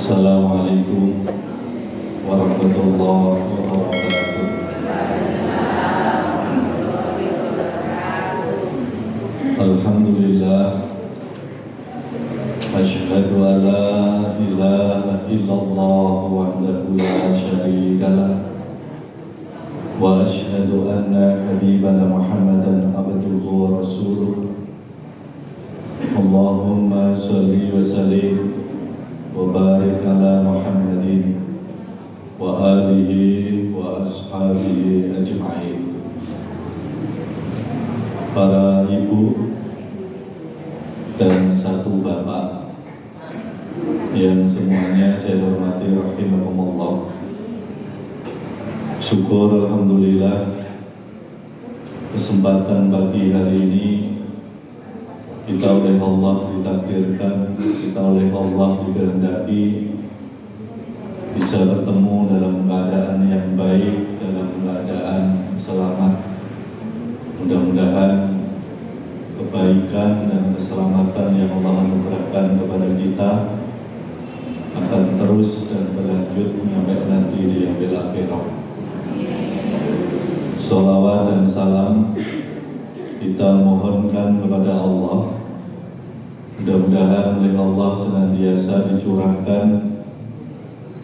Assalamualaikum warahmatullahi wabarakatuh. Alhamdulillah, asyhadu an la ilaha illallah wahdahu la syarika lah, wa asyhadu anna habibana Muhammadan abduhu wa rasuluh. Allahumma shalli wa sallim wa barik ala Muhammadin wa alihi wa ashabihi ajma'in. Para ibu dan satu bapak yang semuanya saya hormati rahimakumullah. Syukur alhamdulillah kesempatan pagi hari ini kita oleh Allah ditakdirkan, kita oleh Allah dikehendaki bisa bertemu dalam keadaan yang baik, dalam keadaan selamat. Mudah-mudahan kebaikan dan keselamatan yang Allah anugerahkan kepada kita akan terus dan berlanjut sampai nanti di yaumil akhirah. Sholawat dan salam kita mohonkan kepada Allah. Mudah-mudahan oleh Allah senantiasa dicurahkan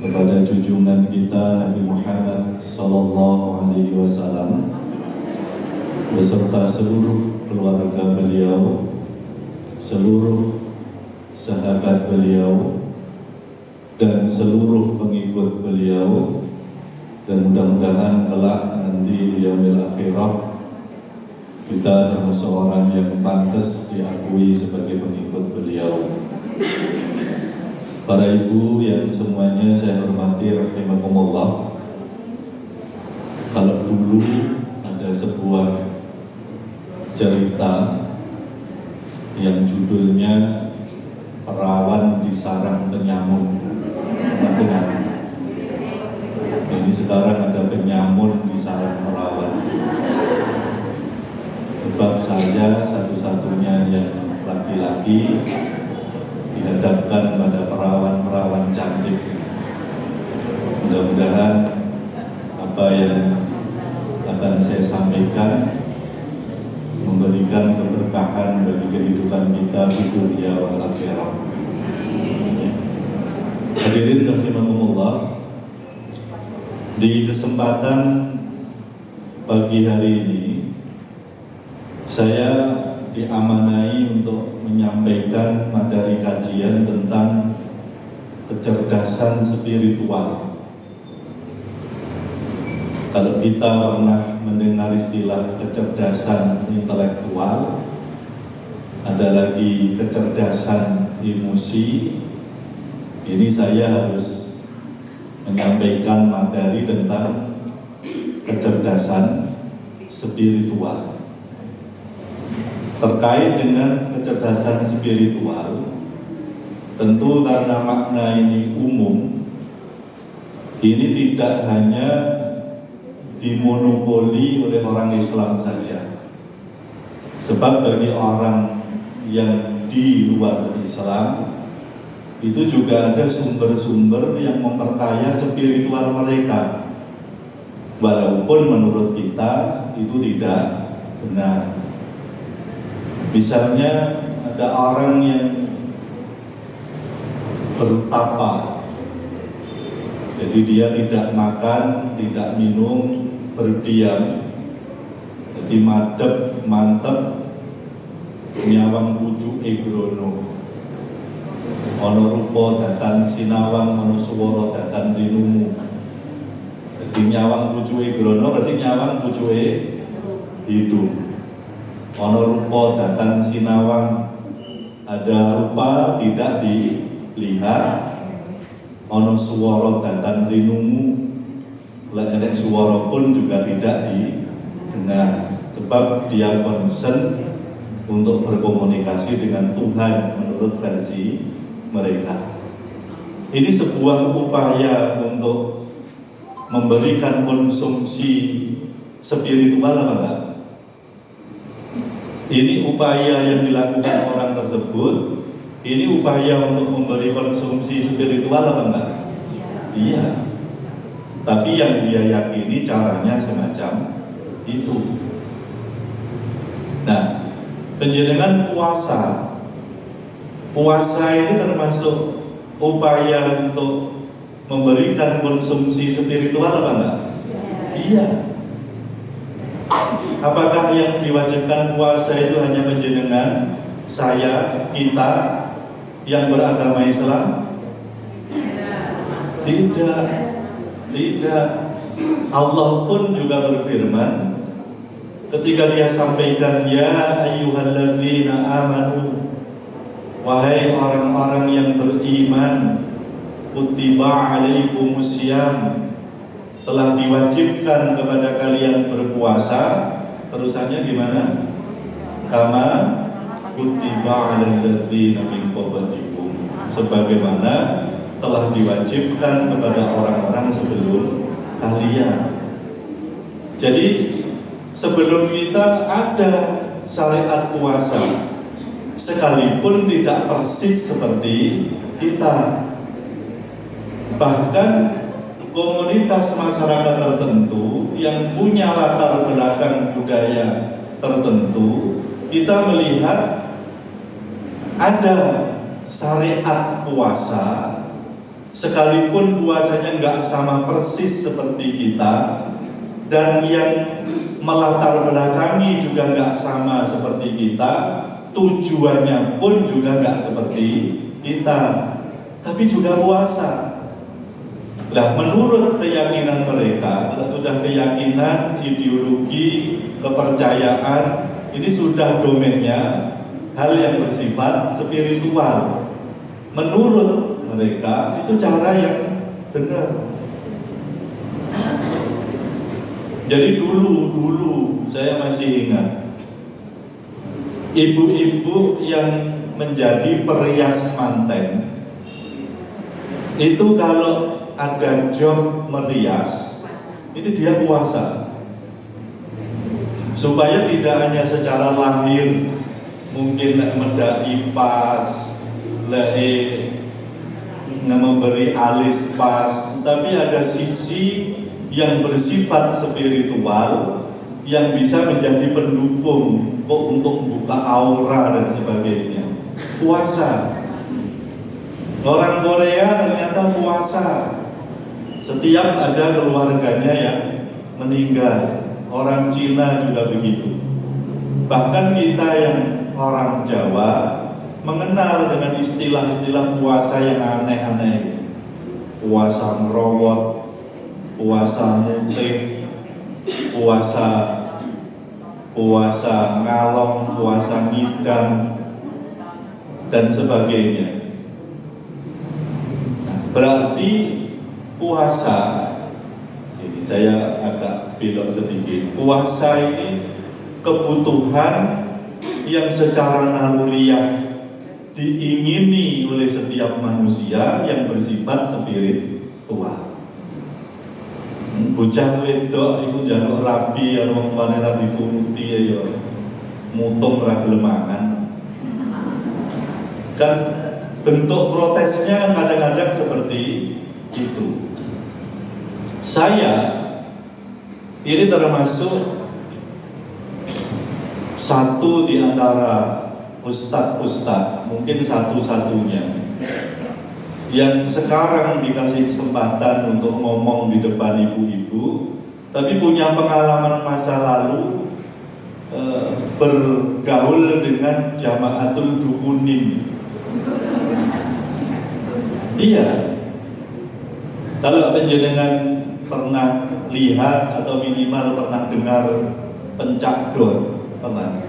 kepada junjungan kita Nabi Muhammad sallallahu alaihi wasallam beserta seluruh keluarga beliau, seluruh sahabat beliau, dan seluruh pengikut beliau, dan mudah-mudahan kelak nanti di yaumil akhirah kita termasuk orang yang pantas diakui sebagai pengikut beliau. Para ibu yang semuanya saya hormati rahimakumullah. Kalau dulu ada sebuah cerita yang judulnya Perawan di Sarang Penyamun. Ini sekarang ada penyamun di sarang perawan. Sebab saya satu-satunya yang laki-laki dihadapkan pada perawan-perawan cantik. Mudah-mudahan apa yang akan saya sampaikan memberikan keberkahan bagi kehidupan kita di dunia wal akhirah. Hadirin rahimakumullah, di kesempatan pagi hari ini saya diamanai untuk menyampaikan materi kajian tentang kecerdasan spiritual. Kalau kita pernah mendengar istilah kecerdasan intelektual, ada lagi kecerdasan emosi. Ini saya harus menyampaikan materi tentang kecerdasan spiritual. Terkait dengan kecerdasan spiritual, tentu karena makna ini umum, ini tidak hanya dimonopoli oleh orang Islam saja. Sebab bagi orang yang di luar Islam, itu juga ada sumber-sumber yang memperkaya spiritual mereka. Walaupun menurut kita itu tidak benar. Misalnya ada orang yang bertapa, jadi dia tidak makan, tidak minum, berdiam, jadi madep, mantep, nyawang pucuk egrono, ono rupa datan sinawang, ono suwara datan rinumu. Jadi nyawang pucuk egrono berarti nyawang pucuk hidup. Ono rupa datang sinawang, ada rupa tidak dilihat. Ono suwara datang rinumu, lek suwara pun juga tidak didengar. Sebab dia concern untuk berkomunikasi dengan Tuhan menurut versi mereka. Ini sebuah upaya untuk memberikan konsumsi spiritual apa enggak? Ini upaya yang dilakukan orang tersebut Ini upaya untuk memberi konsumsi spiritual apa enggak? Iya. Tapi yang dia yakini caranya semacam itu. Nah, penjenengan puasa. Puasa ini termasuk upaya untuk memberikan konsumsi spiritual apa enggak? Iya. Apakah yang diwajibkan puasa itu hanya penjenengan, saya, kita yang beragama Islam? Tidak. Tidak. Allah pun juga berfirman ketika dia sampaikan, ya ayyuhalladzina amanu, wahai orang-orang yang beriman, kutiba alaikumussyam, telah diwajibkan kepada kalian berpuasa. Terusannya gimana? Kama kutiba alal ladzina min qablikum, sebagaimana telah diwajibkan kepada orang-orang sebelum kalian. Jadi sebelum kita ada syariat puasa, sekalipun tidak persis seperti kita. Bahkan komunitas masyarakat tertentu yang punya latar belakang budaya tertentu, kita melihat ada syariat puasa, sekalipun puasanya nggak sama persis seperti kita, dan yang melatar belakangi juga nggak sama seperti kita, tujuannya pun juga nggak seperti kita, tapi juga puasa. Nah, menurut keyakinan mereka, kalau sudah keyakinan, ideologi, kepercayaan, ini sudah domainnya hal yang bersifat spiritual. Menurut mereka itu cara yang benar. Jadi dulu saya masih ingat ibu-ibu yang menjadi perias manten itu kalau ada job merias, ini dia puasa supaya tidak hanya secara lahir, mungkin medai pas, memberi alis pas, tapi ada sisi yang bersifat spiritual yang bisa menjadi pendukung untuk membuka aura dan sebagainya. Puasa. Orang Korea ternyata puasa. Setiap ada keluarganya yang meninggal. Orang Cina juga begitu. Bahkan kita yang orang Jawa mengenal dengan istilah-istilah puasa yang aneh-aneh. Puasa ngerowot, puasa mutik, puasa ngalong, puasa ngidam, dan sebagainya. Berarti puasa, ini saya agak belok sedikit. Puasa ini kebutuhan yang secara naluriah diingini oleh setiap manusia yang bersifat spiritual. Bocah wedok iku njaluk rabi karo wong tuane ra dituruti ya mutung ra gelem mangan. Dan bentuk protesnya kadang-kadang seperti itu. Saya ini termasuk satu di antara ustadz-ustadz, mungkin satu-satunya yang sekarang dikasih kesempatan untuk ngomong di depan ibu-ibu, tapi punya pengalaman masa lalu bergaul dengan jamaatul dukunin. Iya, kalau penjenengan pernah lihat atau minimal pernah dengar pencak dor, pernah?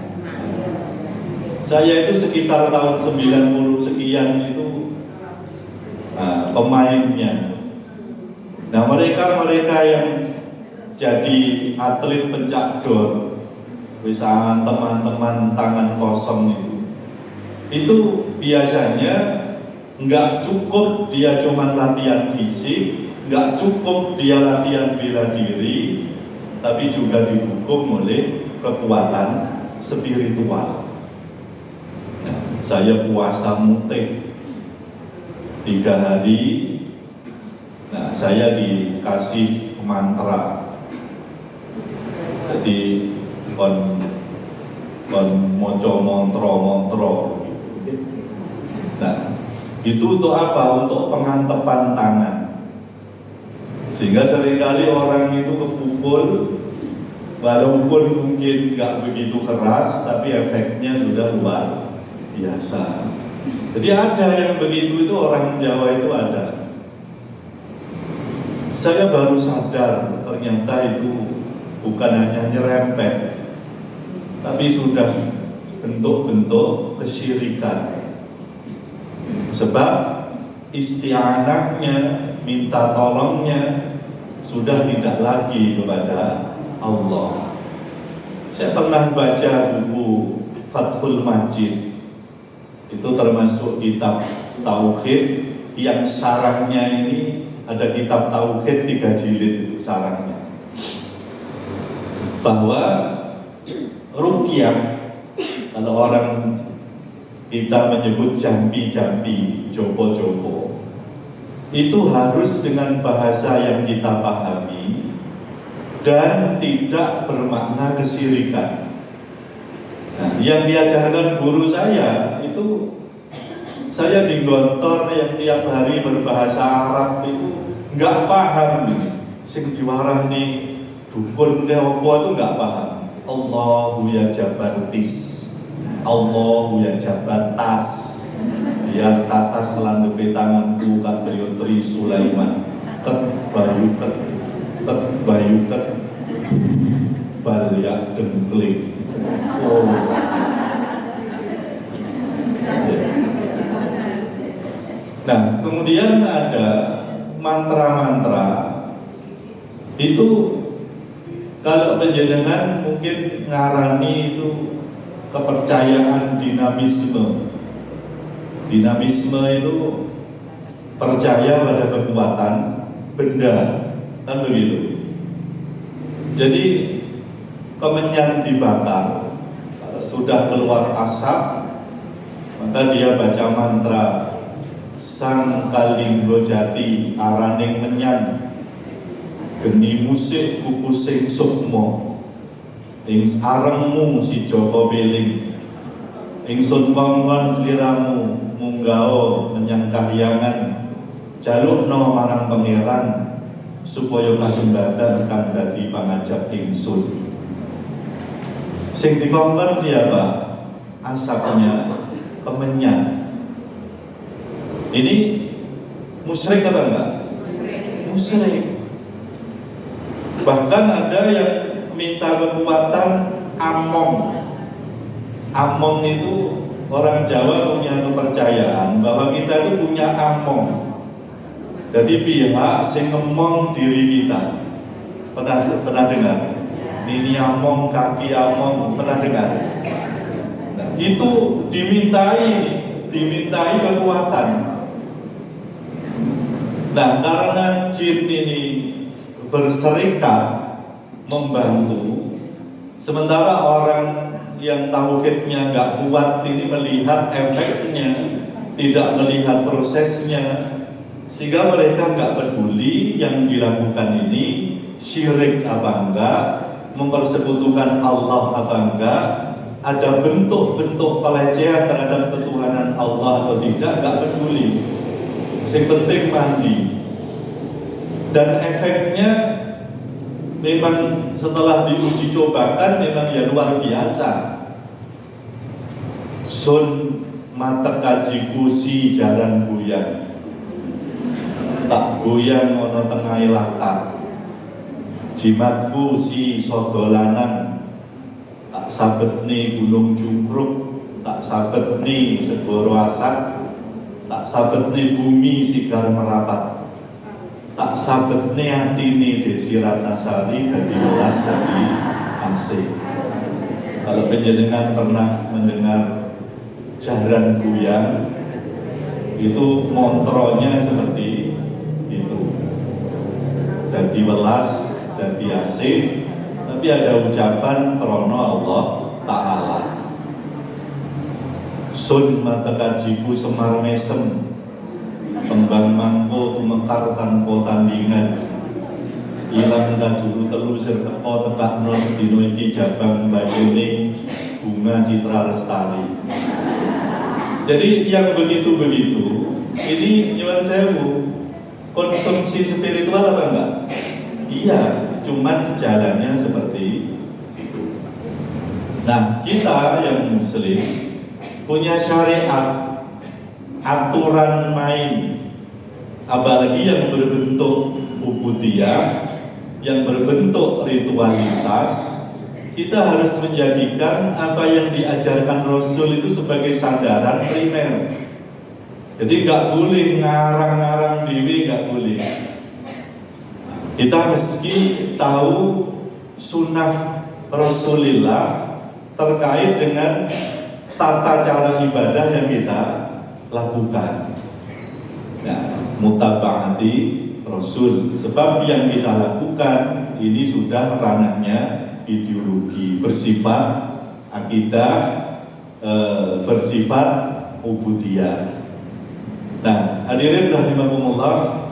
Saya itu sekitar tahun 90 sekian itu pemainnya. Nah, mereka yang jadi atlet pencak dor, misalnya teman-teman tangan kosong itu biasanya nggak cukup dia cuma latihan fisik, nggak cukup dia latihan bela diri, tapi juga didukung oleh kekuatan spiritual. Nah, saya puasa mutik 3 hari. Nah, saya dikasih mantra. Jadi kon moco montro. Nah, itu untuk apa? Untuk pengantepan tangan. Sehingga seringkali orang itu kepukul, walaupun mungkin nggak begitu keras, tapi efeknya sudah luar biasa. Jadi ada yang begitu, itu orang Jawa itu ada. Saya baru sadar ternyata itu bukan hanya nyerempet, tapi sudah bentuk-bentuk kesyirikan. Sebab isti'anahnya, minta tolongnya sudah tidak lagi kepada Allah. Saya pernah baca buku Fathul Majid, itu termasuk kitab Tauhid yang sarangnya ini ada kitab Tauhid 3 jilid itu sarangnya. Bahwa ruqyah, kalau orang kita menyebut jambi-jambi, jopo-jopo, itu harus dengan bahasa yang kita pahami dan tidak bermakna kesyirikan. Nah, yang diajarkan guru saya itu, saya digontor yang tiap hari berbahasa Arab itu nggak paham. Sing diwarani dukun ke apa itu nggak paham. Allahu ya jabartis, Allahu ya jabatas, biar tatas landepe tanganku kat Tri Sulaiman, ket bayu ket balyak dengklik. Oh. Nah, kemudian ada mantra-mantra itu, kalau penjenengan mungkin ngarani itu kepercayaan dinamisme. Dinamisme itu percaya pada kekuatan benda, kan begitu. Jadi kemenyan dibakar, kalau sudah keluar asap, maka dia baca mantra Sang Kalinggo Jati araning menyan, geni musik kuku sing sukmo, ing arengmu si Joko Beling, ingsun kongkon sliramu munggao menyang kahyangan, jalukno marang pangeran supaya kasembadan kang dadi pangajap ingsun. Sing dikongkon siapa? Asapnya kemenyan. Ini musyrik apa enggak? Musyrik. Bahkan ada yang minta kekuatan among. Among itu orang Jawa punya kepercayaan bahwa kita itu punya among. Jadi pihak sing ngemong diri kita. Pernah dengar? Ini among, kaki among, pernah dengar? Nah, itu dimintai kekuatan. Nah, karena jin ini berserikat membantu, sementara orang yang tauhidnya nggak kuat ini melihat efeknya, tidak melihat prosesnya, sehingga mereka nggak peduli yang dilakukan ini syirik apa enggak, mempersekutukan Allah apa enggak, ada bentuk-bentuk pelecehan terhadap ketuhanan Allah atau tidak, nggak peduli. Yang penting mandi. Dan efeknya memang setelah diuji cobakan memang ya luar biasa. Sun mata kajiku si jalan goyang, tak goyang ono tengah latar. Jimatku si sodolanan, tak sabetni gunung Jukruk, tak sabetni segoro asat, tak sabetni bumi sigar merapat, tak sabetni atini Desi Ratnasari dari welas dari asik. Kalau penjenengan pernah mendengar jaran goyang, itu montronya seperti itu. Dadi welas, dadi asik, tapi ada ucapan krono Allah Ta'ala. Sun mata kajiku semar mesem, kembang mangko tumekar tanpa tandingan. Ilang kajuru telu sir teko tekakno sedina iki jabang bayune bunga citra lestari. Jadi yang begitu-begitu ini nyuwun sewu, konsumsi spiritual apa enggak? Iya, cuman jalannya seperti itu. Nah, kita yang muslim punya syariat, aturan main, apalagi yang berbentuk ubudiyah, yang berbentuk ritualitas. Kita harus menjadikan apa yang diajarkan Rasul itu sebagai sandaran primer. Jadi nggak boleh ngarang-ngarang diri, nggak boleh. Kita meski tahu sunnah Rasulullah terkait dengan tata cara ibadah yang kita lakukan. Nah, mutaba'ati Rasul. Sebab yang kita lakukan ini sudah ranahnya ideologi, bersifat akidah, bersifat ubudiyah. Nah, hadirin rahimakumullah,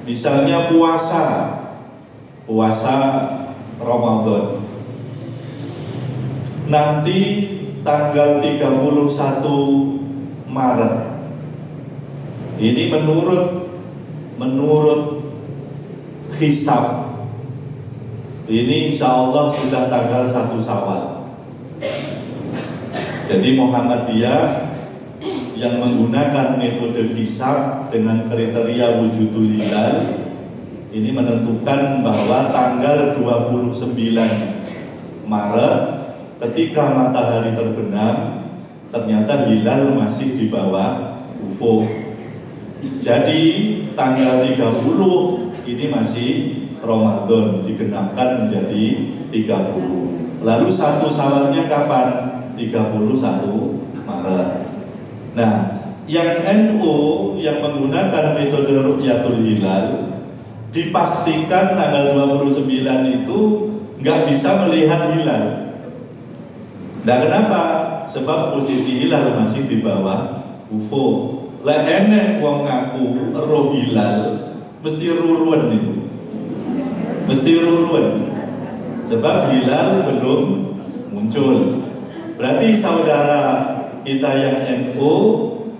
misalnya puasa Ramadan. Nanti tanggal 31 Maret. Ini menurut hisab. Ini insya Allah sudah tanggal 1 Syawal. Jadi Muhammadiyah yang menggunakan metode hisab dengan kriteria wujudul hilal ini menentukan bahwa tanggal 29 Maret ketika matahari terbenam ternyata hilal masih di bawah ufuk. Jadi tanggal 30 ini masih Ramadan, digenapkan menjadi 30. Lalu 1 Syawalnya kapan? 31 Maret. Nah, yang NU yang menggunakan metode ru'yatul hilal dipastikan tanggal 29 itu nggak bisa melihat hilal. Nah, kenapa? Sebab posisi hilal masih di bawah ufuk. Lah enek wong ngaku roh hilal mesti ruruan itu. Mesti ruruan. Sebab hilal belum muncul. Berarti saudara kita yang NU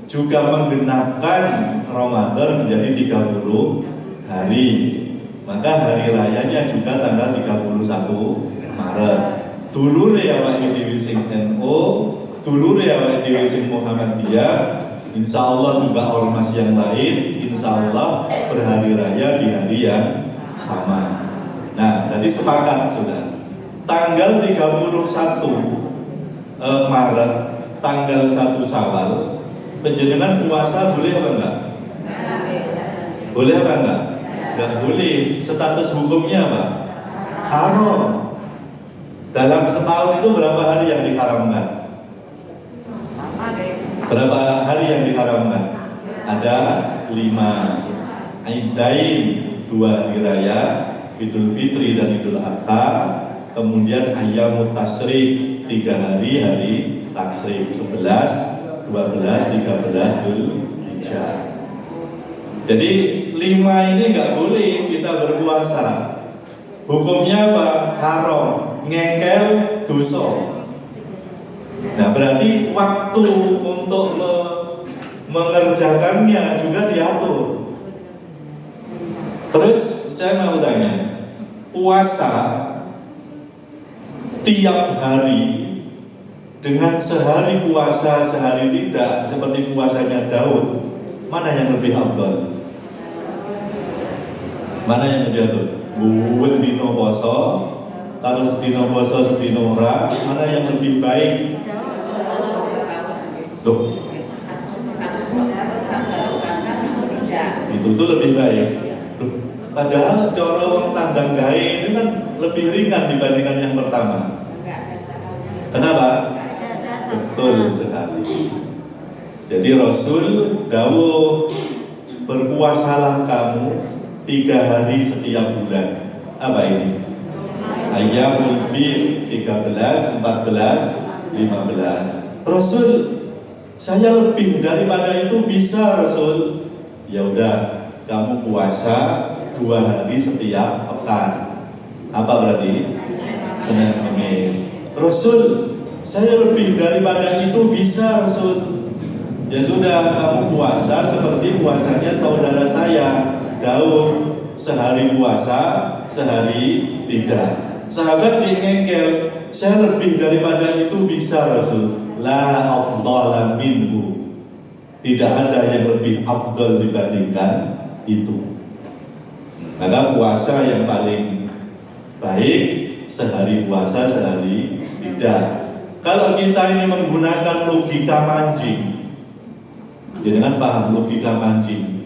juga menggenapkan Ramadan menjadi 30 hari. Maka hari rayanya juga tanggal 31 Maret. Dulur ya awake dhewe sing NU, dulur ya awake dhewe sing Muhammadiyah. Insya Allah juga ormas yang lain, insya Allah berhari raya di hari yang sama. Nah, jadi sepakat sudah. Tanggal 31 Maret, tanggal 1 Syawal, penjenengan puasa boleh apa enggak? Boleh apa enggak? Enggak boleh. Status hukumnya apa? Haram. Dalam setahun itu berapa hari yang diharamkan? Berapa hari yang diharamkan? Ada 5. Aidain, 2 hari raya, Idul Fitri dan Idul Adha. Kemudian Ayyamut Tasyrik, 3 hari tasyrik, 11, 12, 13 Dzulhijjah. Jadi 5 ini nggak boleh kita berpuasa. Hukumnya apa? Haram, ngengkel, dosa. Nah, berarti waktu untuk mengerjakannya juga diatur. Terus saya mau tanya, puasa tiap hari dengan sehari puasa sehari tidak seperti puasanya Daud, mana yang lebih afdal? Mana yang lebih afdal? Buat dino poso, kalau sedino poso sedino ora, mana yang lebih baik? Loh, itu tuh lebih baik. Loh, padahal cara wong tandang gawe ini kan lebih ringan dibandingkan yang pertama. Kenapa? Betul sekali. Jadi Rasul dawuh, berpuasalah kamu 3 hari setiap bulan. Apa ini? Ayyamul Bid 13, 14, 15. Rasul saya lebih daripada itu bisa Rasul. Ya udah, kamu puasa 2 hari setiap pekan. Apa berarti? Senin Kamis. Rasul, saya lebih daripada itu bisa Rasul. Ya sudah, kamu puasa seperti puasanya saudara saya Daud, sehari puasa, sehari tidak. Sahabat diengkel, saya lebih daripada itu bisa Rasul. La afdala minhu. Tidak ada yang lebih afdal dibandingkan itu. Maka puasa yang paling baik sehari puasa, sehari tidak. Kalau kita ini menggunakan logika mancing, jangan paham logika mancing.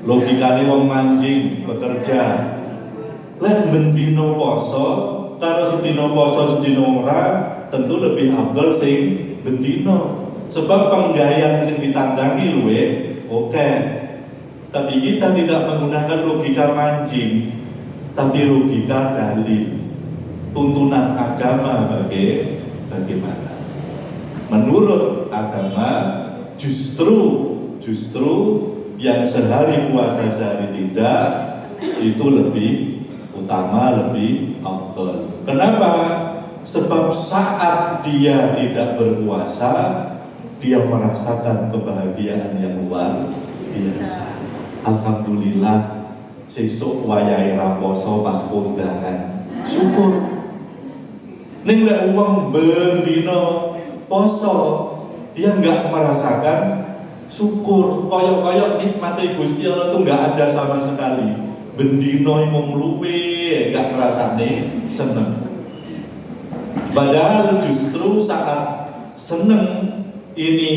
Logikane wong mancing bekerja. Lek bendino poso, kalau sedino poso sedino ora, tentu lebih afdal sing bendino. Sebab penggayaan yang ditandangi luwe, oke. Tapi kita tidak menggunakan logika mancing, tapi logika dalil, tuntunan agama bagaimana. Menurut agama, justru yang sehari puasa sehari tidak itu lebih utama, lebih afdal. Kenapa? Sebab saat dia tidak berpuasa, dia merasakan kebahagiaan yang luar biasa. Alhamdulillah, sesuk wayahe raposo pas kondangan. Syukur. Ning lek wong bendino poso, dia nggak merasakan syukur. Koyok-koyok nikmati Gusti Allah itu nggak ada sama sekali. Bendino mung luwe, nggak ngrasane seneng. Padahal justru saat seneng ini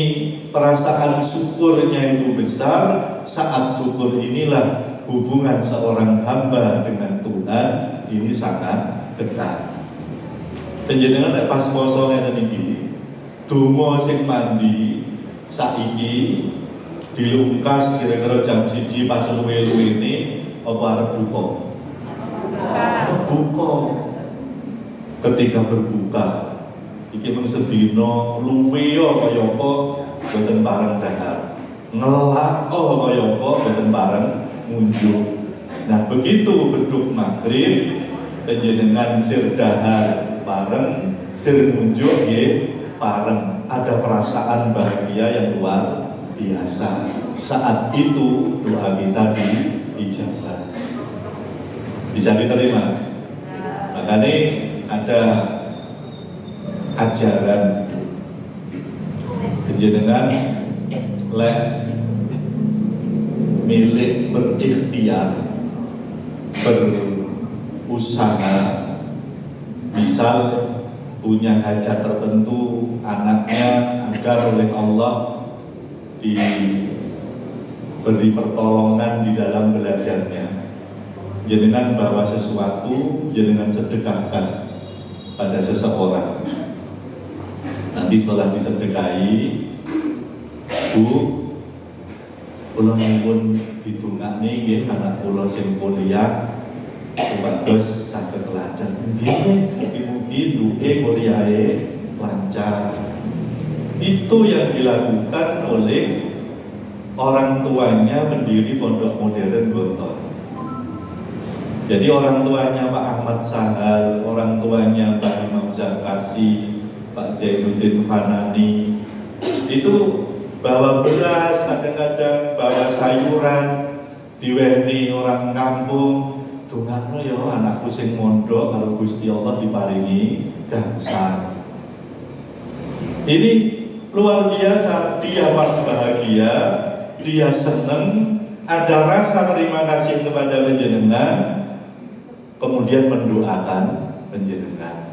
perasaan syukurnya itu besar. Saat syukur inilah hubungan seorang hamba dengan Tuhan ini sangat dekat. Panjenengan nek pas poso ngeten iki, donga sing mandi saiki dilungkas kira-kira jam 1 pas luwe-luwe ini apa arep buka? Arep buka. Ketika berbuka iki mung sedina luwe yo kaya apa boten pareng dahar. Ngelak kaya apa boten pareng munjuk. Nah, begitu beduk maghrib panjenengan sir dahar pareng, sir munjuk nggih pareng. Ada perasaan bahagia yang luar biasa. Saat itu doa kita diijabah. Bisa diterima. Makanya ada ajaran panjenengan lek milik berikhtiar berusaha, misal punya hajat tertentu anaknya agar oleh Allah diberi pertolongan di dalam belajarnya, jenengan bawa sesuatu, jenengan sedekahkan pada seseorang. Nanti setelah disedekahi, Bu, kula nyuwun didongakne nggih anak kula sing kuliah supados saged lancar. Nggih, mugi-mugi duwe kuliahe lancar. Itu yang dilakukan oleh orang tuanya mendiri pondok modern Gontor. Jadi orang tuanya Pak Ahmad Sahal, orang tuanya Pak Imam Zakasi, Pak Zainuddin Fanani, itu bawa beras, kadang-kadang bawa sayuran, diweni orang kampung. Dongakno ya anakku sing mondok karo Gusti Allah diparingi gangsal. Ini luar biasa, dia pas bahagia, dia seneng, ada rasa terima kasih kepada panjenengan, kemudian mendoakan panjenengan.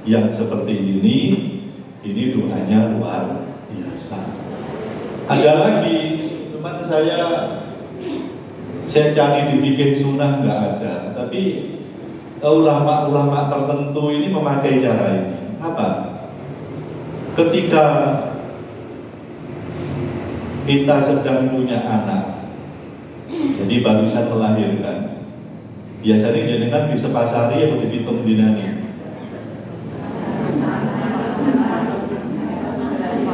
Yang seperti ini doanya luar biasa. Ada lagi, teman saya cari di fikih sunnah nggak ada, tapi ulama-ulama tertentu ini memakai cara ini. Apa? Ketika kita sedang punya anak, jadi barusan melahirkan, biasanya jenengan di sepasari atau di pitung dinani.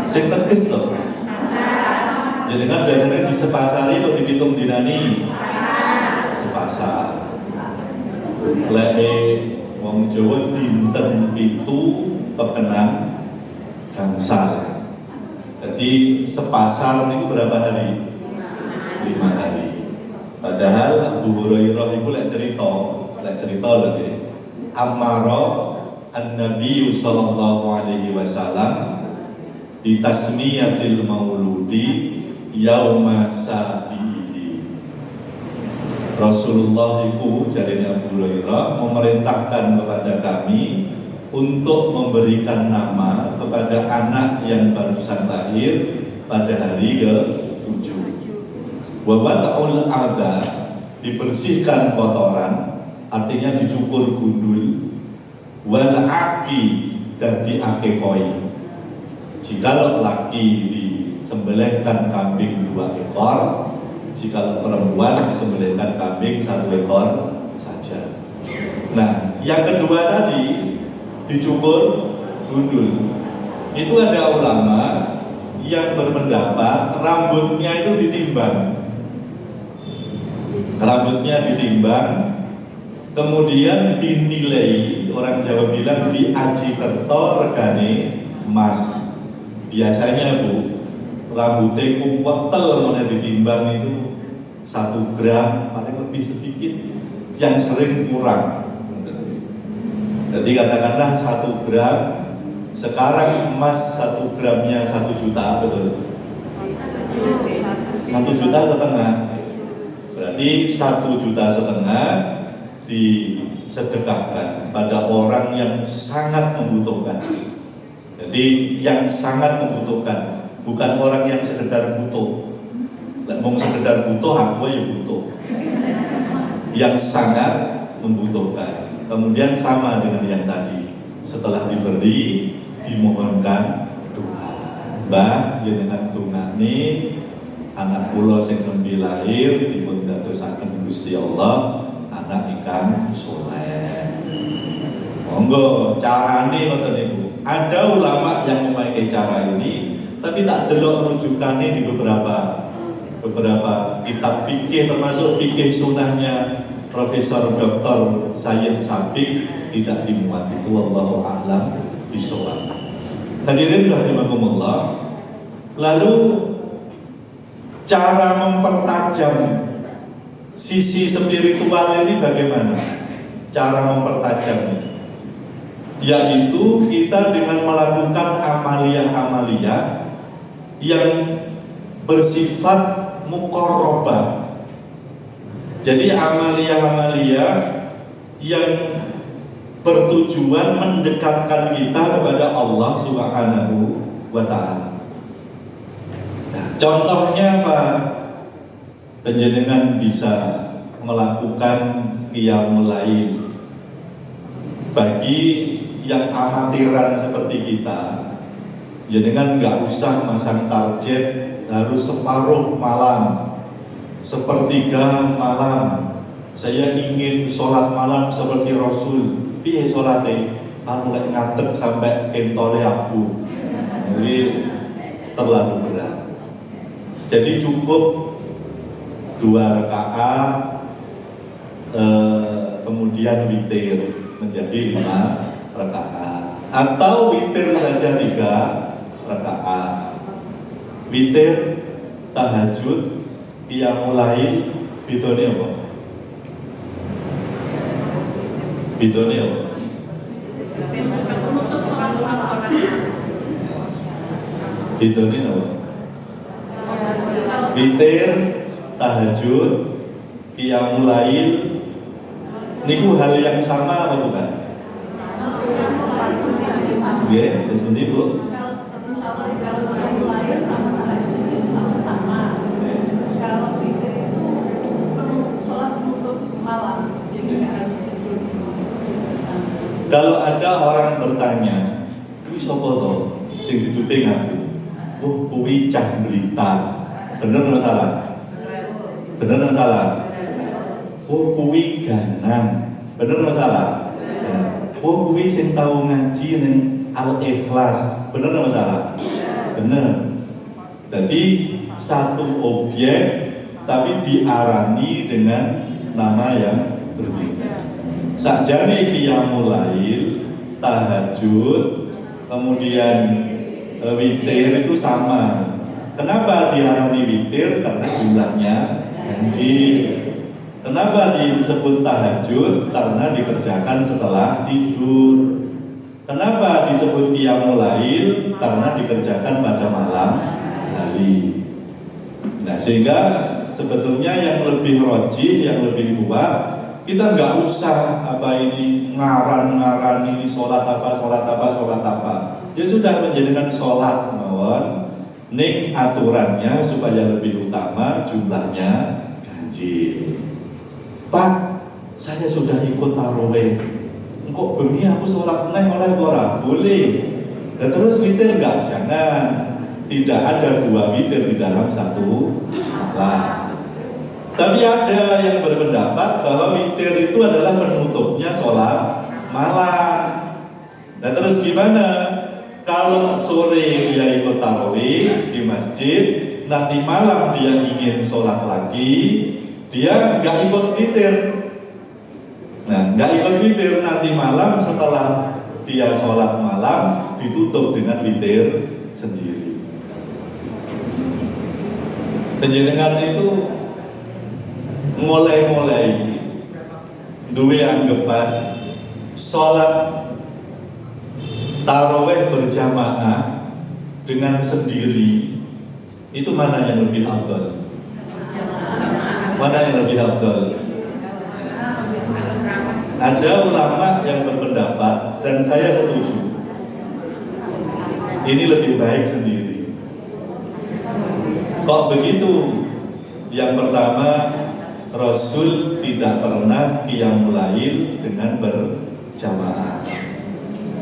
Sing teges loh. biasanya di sepasari atau dipitung dinani? Sepasar. Lek wong Jawa dinten itu pekenang gangsal. Jadi sepasar itu berapa hari? 5 hari. Padahal Abu Hurairah itu lek cerita lagi. Amara an-Nabi sallallahu alaihi wasallam di tasmiyatil mauludi yauma sabihi. Rasulullah itu dari Abu Hurairah memerintahkan kepada kami untuk memberikan nama kepada anak yang barusan lahir pada hari ke-7. Wa wata'ul adha, dibersihkan kotoran, artinya dicukur gundul. Wal aqi, dan diakekoi. Jika laki disembelihkan kambing 2 ekor, jika perempuan disembelihkan kambing 1 ekor saja. Nah, yang kedua tadi dicukur gundul. Itu ada ulama yang berpendapat rambutnya itu ditimbang. Kemudian dinilai, orang Jawa bilang diaji kerto regane emas. Biasanya Bu, rambutnya kuwetel mana ditimbang itu 1 gram, paling lebih sedikit, yang sering kurang. Jadi katakanlah 1 gram, sekarang emas 1 gramnya 1 juta, betul? 1,5 juta. Berarti 1,5 juta disedekahkan pada orang yang sangat membutuhkan. Jadi yang sangat membutuhkan, bukan orang yang sekedar butuh. Mau sekedar butuh, aku ya butuh. Yang sangat membutuhkan. Kemudian sama dengan yang tadi, setelah diberi, dimohonkan doa. Mbah, jenengan tungani anak kula sing nembe lahir dipun dadosaken Gusti Allah anak ingkang soleh. Monggo carane ngoten niku. Ada ulama yang memakai cara ini, tapi tak delok rujukannya di beberapa kitab fikih, termasuk fikih sunnahnya Profesor Dr. Sayyid Sabiq tidak dimuat. Itu wallahu a'lam bishawab. Hadirin rahimakumullah. Lalu cara mempertajam sisi spiritual ini bagaimana? Cara mempertajamnya, yaitu kita dengan melakukan amalia-amalia yang bersifat muqarrabah. Jadi amalia-amalia yang bertujuan mendekatkan kita kepada Allah Subhanahu wa ta'ala. Nah, contohnya apa? Panjenengan bisa melakukan qiyamul lail. Bagi yang amatiran seperti kita, jenengan nggak usah masang target harus separuh malam, sepertiga malam. Saya ingin sholat malam seperti Rasul. Piye sholatnya? Mulai ngadeg sampai kentole abu. Jadi terlalu berat. Jadi cukup 2 rakaat, kemudian witir menjadi 5 rakaat, atau witir saja 3 rakaat. Witir, tahajud, qiyamul lail, bidone apa? Bidone apa? Bidone apa? Witir, tahajud, qiyamul lail, niku hal yang sama apa bukan? Nggih, wis pundi Bu? Kalau lahir sama tahajud itu sama-sama. Kalau witir itu perlu sholat untuk malam, jadi nggak harus tidur. Kalau ada orang bertanya, "Kuwi sapa to sing dituting aku?" Oh, kuwi cah Blitar. Bener nggak salah? Bener nggak salah? Oh, kuwi Ganang. Bener nggak salah? Oh, kuwi sing tau ngaji ning Al-Ikhlas. Bener nggak salah? Bener. Jadi satu objek tapi diarani dengan nama yang berbeda. Sakjane qiyamul lail, tahajud, kemudian witir itu sama. Kenapa diarani witir? Karena jumlahnya ganjil. Kenapa disebut tahajud? Karena dikerjakan setelah tidur. Kenapa disebut qiyamul lail? Karena dikerjakan pada malam hari. Nah, sehingga sebetulnya yang lebih rajih, yang lebih kuat, kita nggak usah ngaran ini sholat apa. Ya sudah, menjadikan sholat mawon ning aturannya supaya lebih utama jumlahnya ganjil. Pak, saya sudah ikut tarawih. Kok bengi aku sholat neng oleh ora? Boleh. Dan terus witir enggak? Jangan. Tidak ada dua witir di dalam satu malam. Tapi ada yang berpendapat bahwa witir itu adalah penutupnya sholat malam. Nah terus gimana? Kalau sore dia ikut tarawih di masjid, nanti malam dia ingin sholat lagi, dia nggak ikut witir. Nah, nggak ikut witir, nanti malam setelah dia sholat malam ditutup dengan witir sendiri. Penjenengan itu mulai duwe anggapan sholat tarawih berjamaah dengan sendiri itu mana yang lebih afdal? Mana yang lebih afdal? Ada ulama yang berpendapat dan saya setuju, ini lebih baik sendiri. Kok begitu? Yang pertama, Rasul tidak pernah qiyamul lail dengan berjamaah.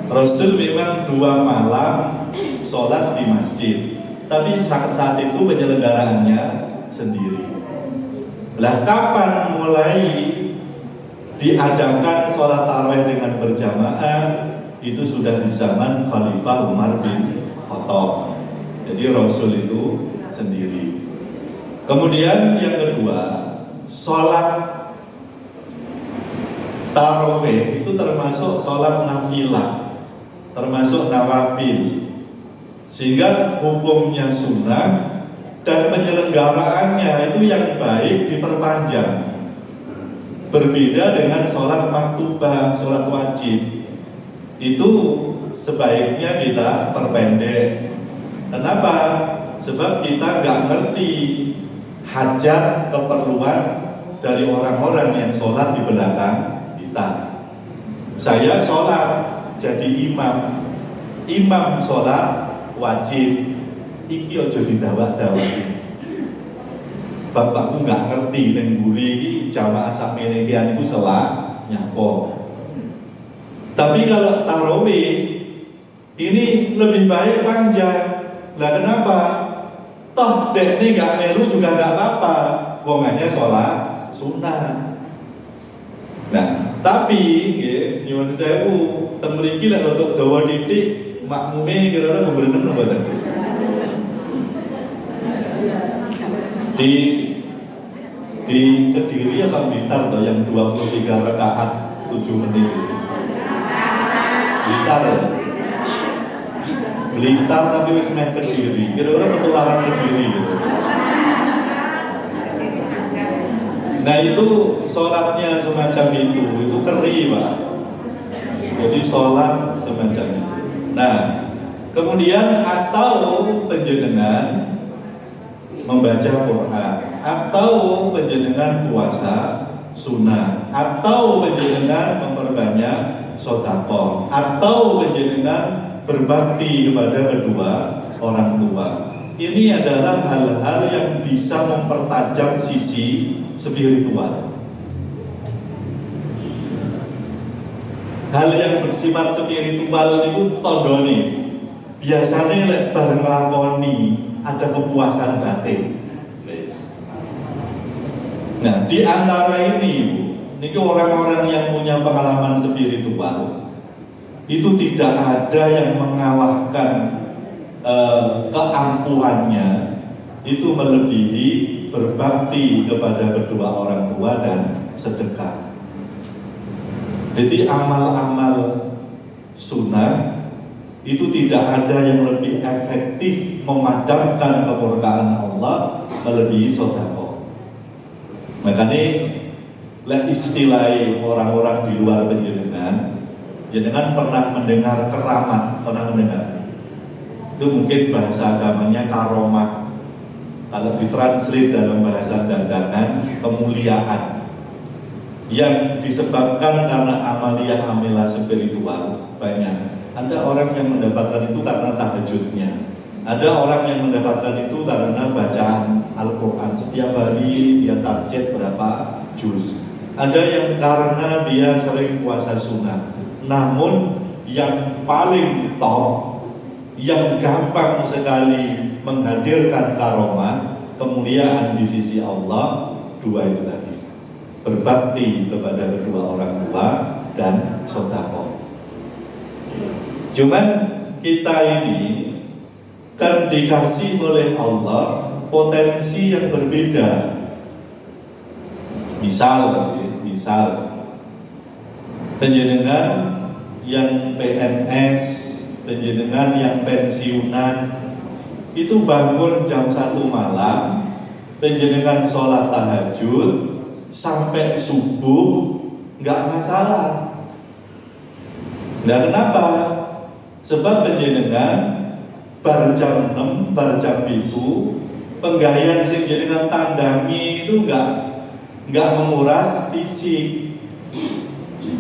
Rasul memang 2 malam sholat di masjid, tapi saat itu penyelenggaraannya sendiri. Lah kapan mulai diadakan sholat tarawih dengan berjamaah? Itu sudah di zaman Khalifah Umar bin Khattab. Jadi Rasul itu sendiri. Kemudian yang kedua, sholat tarawih itu termasuk sholat nafilah, termasuk nawafil, sehingga hukumnya sunnah dan penyelenggaraannya itu yang baik diperpanjang. Berbeda dengan sholat maktubah, sholat wajib, itu sebaiknya kita perpendek. Kenapa? Sebab kita nggak ngerti hajat keperluan dari orang-orang yang sholat di belakang kita. Saya sholat jadi imam sholat wajib, iki ojo didawak-dawak. Bapakku nggak ngerti neng buri jamaah sak menekian itu salah nyapo. Tapi kalau tarawih ini lebih baik panjang. Lah kenapa? Toh dek ini nggak melu juga nggak apa-apa. Wongannya sholat sunnah. Nah, tapi nyuwun sewu teng mriki lek rodok dawa titik makmume kira-kira beberapa mboten. Di Kediri apa Blitar toh yang 23 rakaat 7 menit itu? Blitar ya? Blitar tapi wis meh Kediri. Kira-kira ketularan Kediri gitu. Nah itu sholatnya semacam itu keri Pak. Jadi sholat semacam itu. Nah kemudian atau penjenengan membaca Quran, atau penjenengan puasa sunnah, atau penjenengan memperbanyak sedekah, atau penjenengan berbakti kepada kedua orang tua. Ini adalah hal-hal yang bisa mempertajam sisi spiritual. Hal yang bersifat spiritual itu tondone biasanya lek bareng lakoni ada kepuasan batin. Nah, di antara ini orang-orang yang punya pengalaman spiritual itu tidak ada yang mengalahkan keampuhannya itu melebihi berbakti kepada kedua orang tua dan sedekah. Jadi amal-amal sunnah itu tidak ada yang lebih efektif memadamkan kemurkaan Allah melebihi sedekah. Makanya istilah orang-orang di luar penjenengan, jenengan pernah mendengar keramat, pernah mendengar? Itu mungkin bahasa agamanya karomah. Kalau ditranslate dalam bahasa dagangan, kemuliaan yang disebabkan karena amalia spiritual banyak. Ada orang yang mendapatkan itu karena tahajudnya, ada orang yang mendapatkan itu karena bacaan Al-Quran setiap hari dia target berapa juz. Ada yang karena dia sering puasa sunnah. Namun yang paling top, yang gampang sekali menghadirkan karomah, kemuliaan di sisi Allah, dua itu tadi: berbakti kepada kedua orang tua dan sedekah. Cuman kita ini kan dikasih oleh Allah potensi yang berbeda. Misal penjenengan yang PNS, penjenengan yang pensiunan, itu bangun jam 1 malam, penjenengan sholat tahajud sampai subuh, nggak masalah. Nah, kenapa? Sebab penjenengan bar jam 6, bar jam itu penggalian sing jenengan tandangi itu nggak menguras fisik.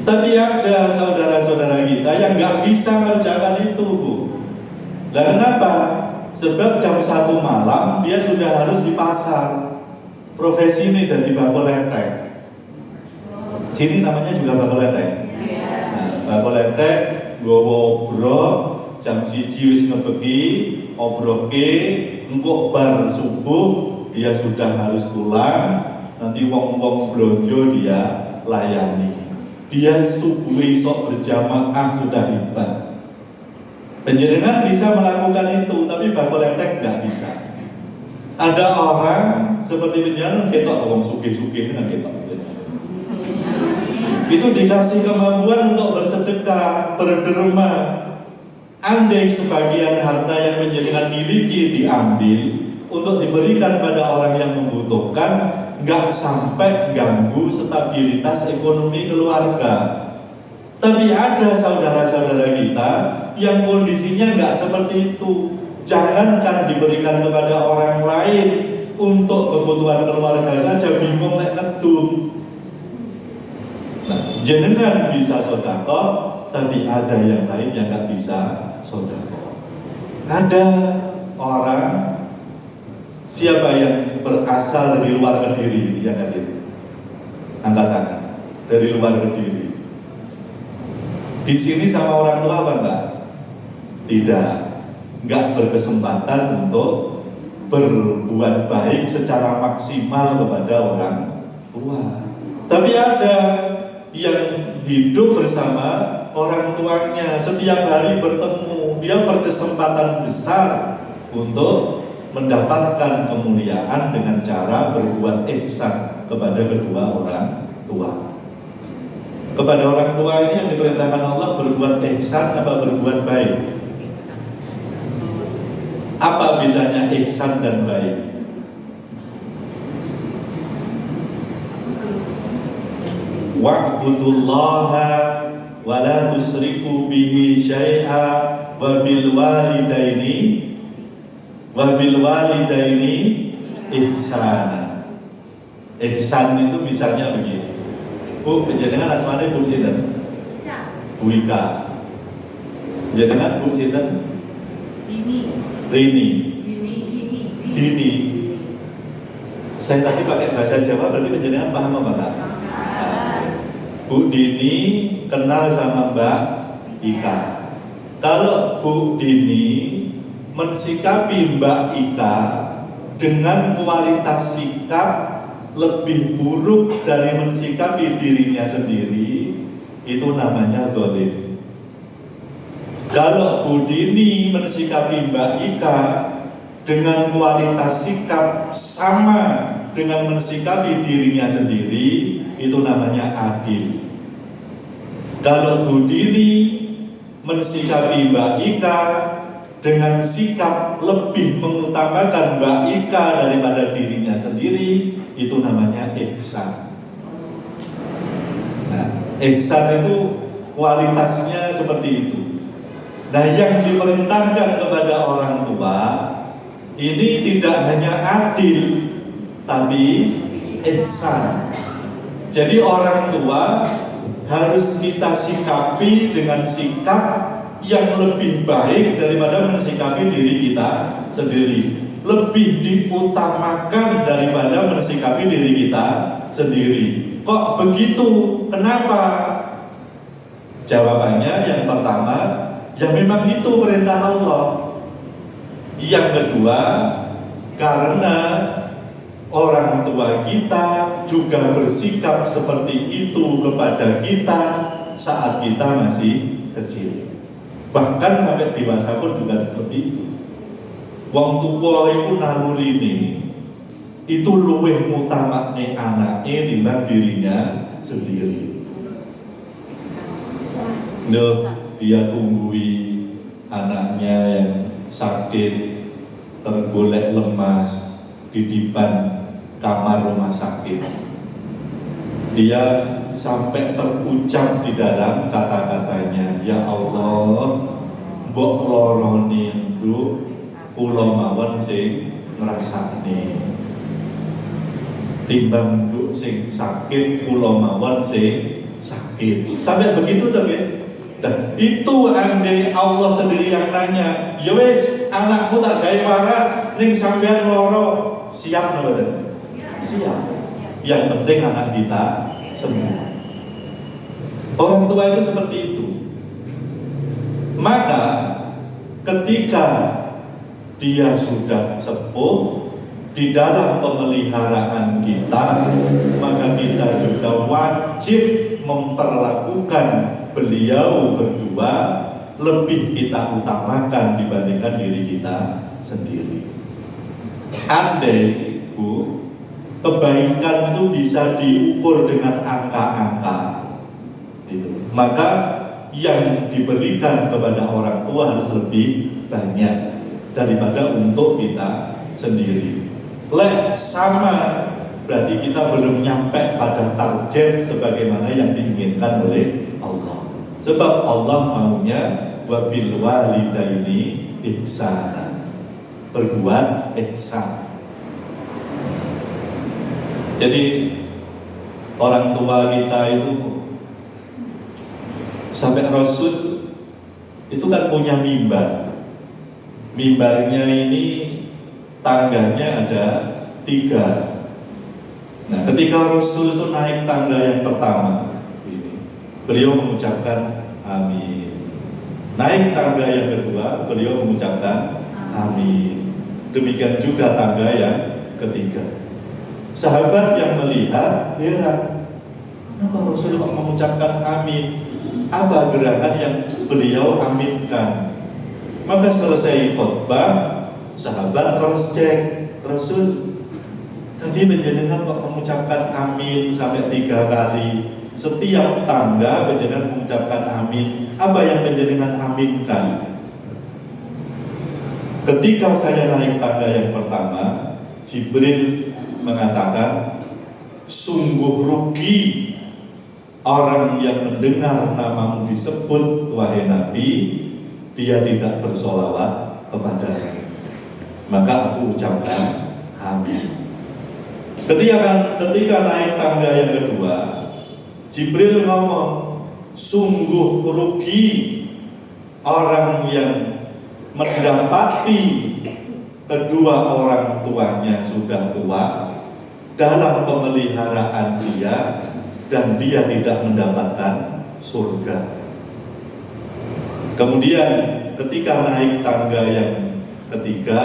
Tapi ada saudara-saudara kita yang nggak bisa mengerjakan itu, Bu. Nah, kenapa? Sebab jam 1 malam dia sudah harus di pasar. Profesi ini dari bakul letek. Sini namanya juga bakul letek. Nah, bakul letek gowo obro jam 1 wis ngebeki, obroke engko bar subuh dia sudah harus pulang. Nanti wong-wong blonjo dia layani. Dia subuh esok berjamaah sudah hebat. Penjenengan bisa melakukan itu, tapi bakul letek nggak bisa. Ada orang seperti penjenengan ketok, wong sugih-sugih dengan ketok. Itu dikasih kemampuan untuk bersedekah, berderma. Andai sebagian harta yang penjenengan miliki diambil untuk diberikan pada orang yang membutuhkan, nggak sampai ganggu stabilitas ekonomi keluarga. Tapi ada saudara-saudara kita yang kondisinya nggak seperti itu. Jangankan diberikan kepada orang lain, untuk kebutuhan keluarga saja bingung nek ngedum. Nah, jenengan bisa sedekah, tapi ada yang lain yang nggak bisa sedekah. Ada orang, siapa yang berasal dari luar Kediri yang hadir? Angkat tangan. Dari luar Kediri. Di sini sama orang tua apa enggak? Tidak. Enggak berkesempatan untuk berbuat baik secara maksimal kepada orang tua. Tapi ada yang hidup bersama orang tuanya, setiap hari bertemu, dia berkesempatan besar untuk mendapatkan kemuliaan dengan cara berbuat ihsan kepada kedua orang tua. Kepada orang tua ini yang diperintahkan Allah berbuat ihsan apa berbuat baik? Apa bedanya ihsan dan baik? Wa'budullaha wa la tusriku bihi syai'a wa bil walidaini ihsana. Ihsan itu misalnya begini. Bu, jenengan asmane Bu sinten? Bu Ika. Jenengan Bu sinten? Rini. Dini. Saya tadi pakai bahasa Jawa, berarti penjenengan paham apa enggak? Bu Dini kenal sama Mbak Ika. Kalau Bu Dini mensikapi Mbak Ika dengan kualitas sikap lebih buruk dari mensikapi dirinya sendiri, itu namanya zalim. Kalau Bu Dini mensikapi Mbak Ika dengan kualitas sikap sama dengan mensikapi dirinya sendiri, itu namanya adil. Kalau Bu Dini mensikapi Mbak Ika dengan sikap lebih mengutamakan Mbak Ika daripada dirinya sendiri, itu namanya ihsan. Nah, ihsan itu kualitasnya seperti itu. Nah, yang diperintahkan kepada orang tua ini tidak hanya adil, tapi ihsan. Jadi orang tua harus kita sikapi dengan sikap yang lebih baik daripada mensikapi diri kita sendiri. Lebih diutamakan daripada mensikapi diri kita sendiri. Kok begitu? Kenapa? Jawabannya yang pertama, ya memang itu perintah Allah. Yang kedua, karena orang tua kita juga bersikap seperti itu kepada kita saat kita masih kecil. Bahkan sampai dewasa pun juga seperti itu. Wong tua itu nalurine itu luwih mutamakne anaknya timbang dirinya sendiri. Dia tunggui anaknya yang sakit, tergolek lemas di depan kamar rumah sakit. Dia sampai terucap di dalam kata-katanya, ya Allah, mbok lorone nduk kula mawon sing ngrasakne. Timbang nduk sing sakit kula mawon sing sakit. Sampai begitu tuh ya. Dan itu andai Allah sendiri yang nanya, ya wis anakmu tak gawe waras ning sampean loro, siap mboten? Siap. Yang penting anak kita sembuh. Orang tua itu seperti itu. Maka ketika dia sudah sepuh di dalam pemeliharaan kita, maka kita juga wajib memperlakukan beliau berdua lebih kita utamakan dibandingkan diri kita sendiri. Andai Bu, kebaikan itu bisa diukur dengan angka-angka, gitu. Maka yang diberikan kepada orang tua harus lebih banyak daripada untuk kita sendiri. Lek sama, berarti kita belum nyampe pada target sebagaimana yang diinginkan oleh Allah. Sebab Allah maunya wabil walidaini ihsana, berbuat ihsan. Jadi orang tua kita itu sampai Rasul itu kan punya mimbar. Mimbarnya ini tangganya ada 3. Nah, ketika Rasul itu naik tangga yang pertama, beliau mengucapkan amin. Naik tangga yang kedua, beliau mengucapkan amin. Demikian juga tangga yang ketiga. Sahabat yang melihat heran, kenapa Rasul kok mengucapkan amin? Apa gerakan yang beliau aminkan? Maka selesai khutbah, sahabat cross check, Rasul tadi panjenengan kok mengucapkan amin sampai 3 kali. Setiap tangga panjenengan mengucapkan amin. Apa yang panjenengan aminkan? Ketika saya naik tangga yang pertama, Jibril mengatakan, sungguh rugi orang yang mendengar namamu disebut wahai Nabi, dia tidak bersolawat kepada saya. Maka aku ucapkan amin. Ketika naik tangga yang kedua, Jibril ngomong, sungguh rugi orang yang mendapati kedua orang tuanya sudah tua dalam pemeliharaan dia dan dia tidak mendapatkan surga. Kemudian ketika naik tangga yang ketiga,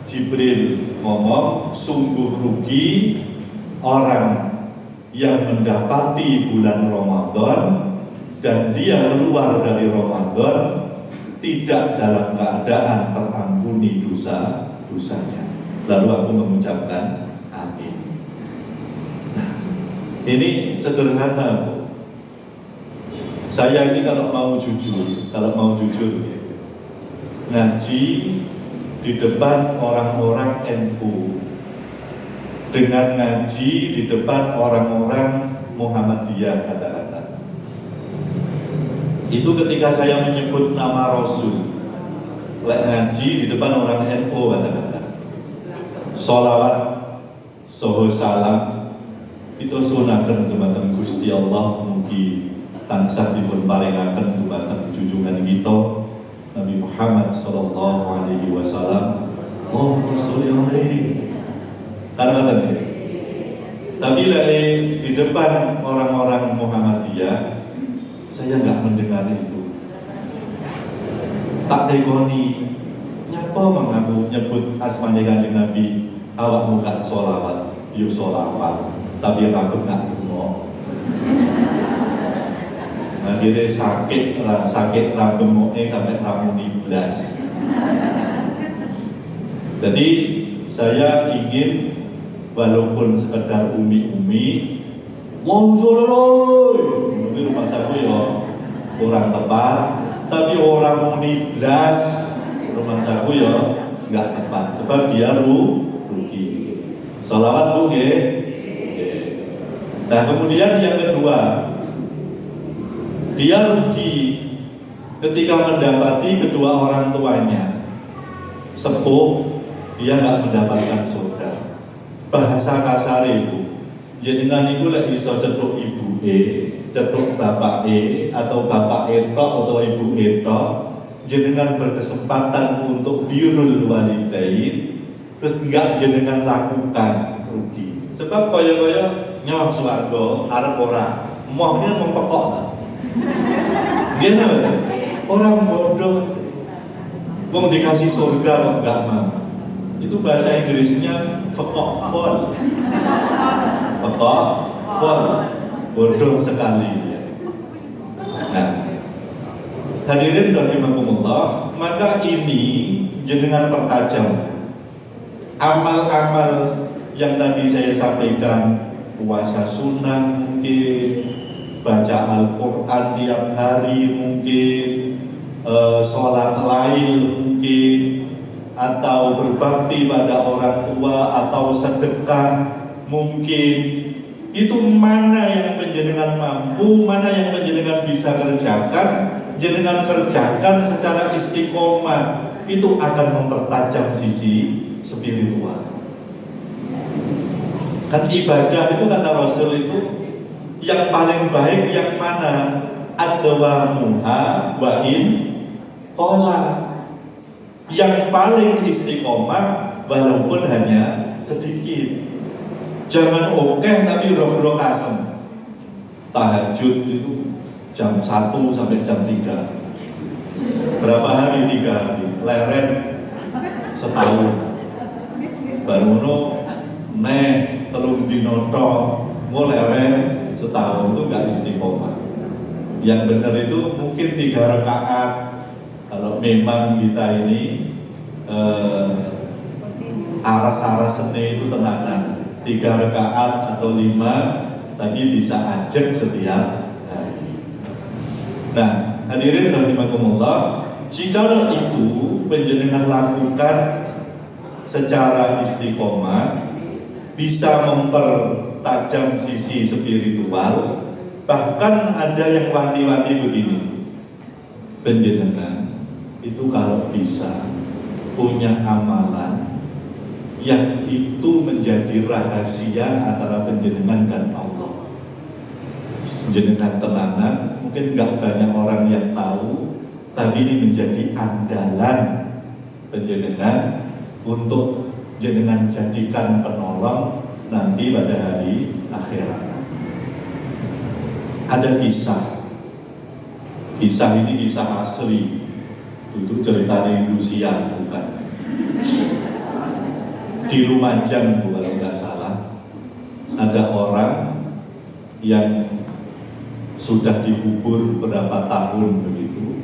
Jibril ngomong, sungguh rugi orang yang mendapati bulan Ramadan dan dia keluar dari Ramadan tidak dalam keadaan terampuni dosa. dosanya. Lalu aku mengucapkan amin. Nah, ini sederhana, Bu. Saya ini kalau mau jujur ya, ngaji di depan orang-orang NU, dengan ngaji di depan orang-orang Muhammadiyah kata-kata. Itu ketika saya menyebut nama Rasul, ngaji di depan orang NU kata-kata. Sholawat, soho salam, itu sunaken dumateng Gusti Allah, mugi tansah dipun paringaken dumateng junjungan kita Nabi Muhammad sallallahu alaihi wasallam. Oh, Rasulullah ini. Karena tadi. Tapi di depan orang-orang Muhammadiyah, saya nggak mendengar itu. Tak tekoni, nyapa mengaku nyebut asmane Kanjeng Nabi, awak muka sholawat, yuk sholawat, tapi rambut nggak gemuk. Akhirnya sakit rambutnya sampai rambut blas. Jadi saya ingin walaupun sekedar umi-umi, ini rumah saya ya kurang tepat, tapi orang muni blas rumah saya ya nggak tepat, sebab dia rugi. Sholawat Bu ya. Nah kemudian yang kedua, dia rugi ketika mendapati kedua orang tuanya sepuh, dia nggak mendapatkan surga. Bahasa kasar itu, jenengan itu lek iso cetuk ibu cetuk bapak atau bapak atau ibu jenengan berkesempatan untuk birrul walidain, terus enggak jenengan lakukan, rugi. Sebab kaya-kaya nyong swarga arep ora, mohnya mempekok. Dia apa? Orang bodoh. Wong dikasih surga kok enggak mau. Itu bahasa Inggrisnya fekok. Bodoh sekali. Nah, hadirin rahimakumullah, maka ini jenengan pertajam amal-amal yang tadi saya sampaikan, puasa sunnah mungkin, baca Al-Quran tiap hari mungkin, sholat lail mungkin, atau berbakti pada orang tua, atau sedekah mungkin. Itu mana yang penjenengan mampu, mana yang penjenengan bisa kerjakan, jenengan kerjakan secara istiqomah, itu akan mempertajam sisi spiritual. Kan ibadah itu kata Rasul itu yang paling baik yang mana? Adwamuha wa in qala. Yang paling istiqomah walaupun hanya sedikit. Jangan oke tapi bro-bro kasem. Tahajud itu jam 1 sampai jam 3. Berapa hari? 3 hari. Leren setahun. Baru telung dinoto mau leren setahun, itu gak istiqomah. Yang benar itu mungkin 3 rakaat kalau memang kita ini aras-aras seni itu tenanan. 3 rakaat atau 5, tapi bisa ajak setiap hari. Nah, hadirin rahimakumullah, jika itu penjenengan lakukan secara istiqomah, bisa mempertajam sisi spiritual. Bahkan ada yang wanti-wanti begini, penjenengan itu kalau bisa punya amalan yang itu menjadi rahasia antara penjenengan dan Allah. Penjenengan tenanan, mungkin nggak banyak orang yang tahu, tapi ini menjadi andalan penjenengan untuk jenengan jadikan penolong nanti pada hari akhirat. Ada kisah ini kisah asli, itu cerita Indonesia bukan. Di Lumajang kalau nggak salah, ada orang yang sudah dikubur berapa tahun begitu,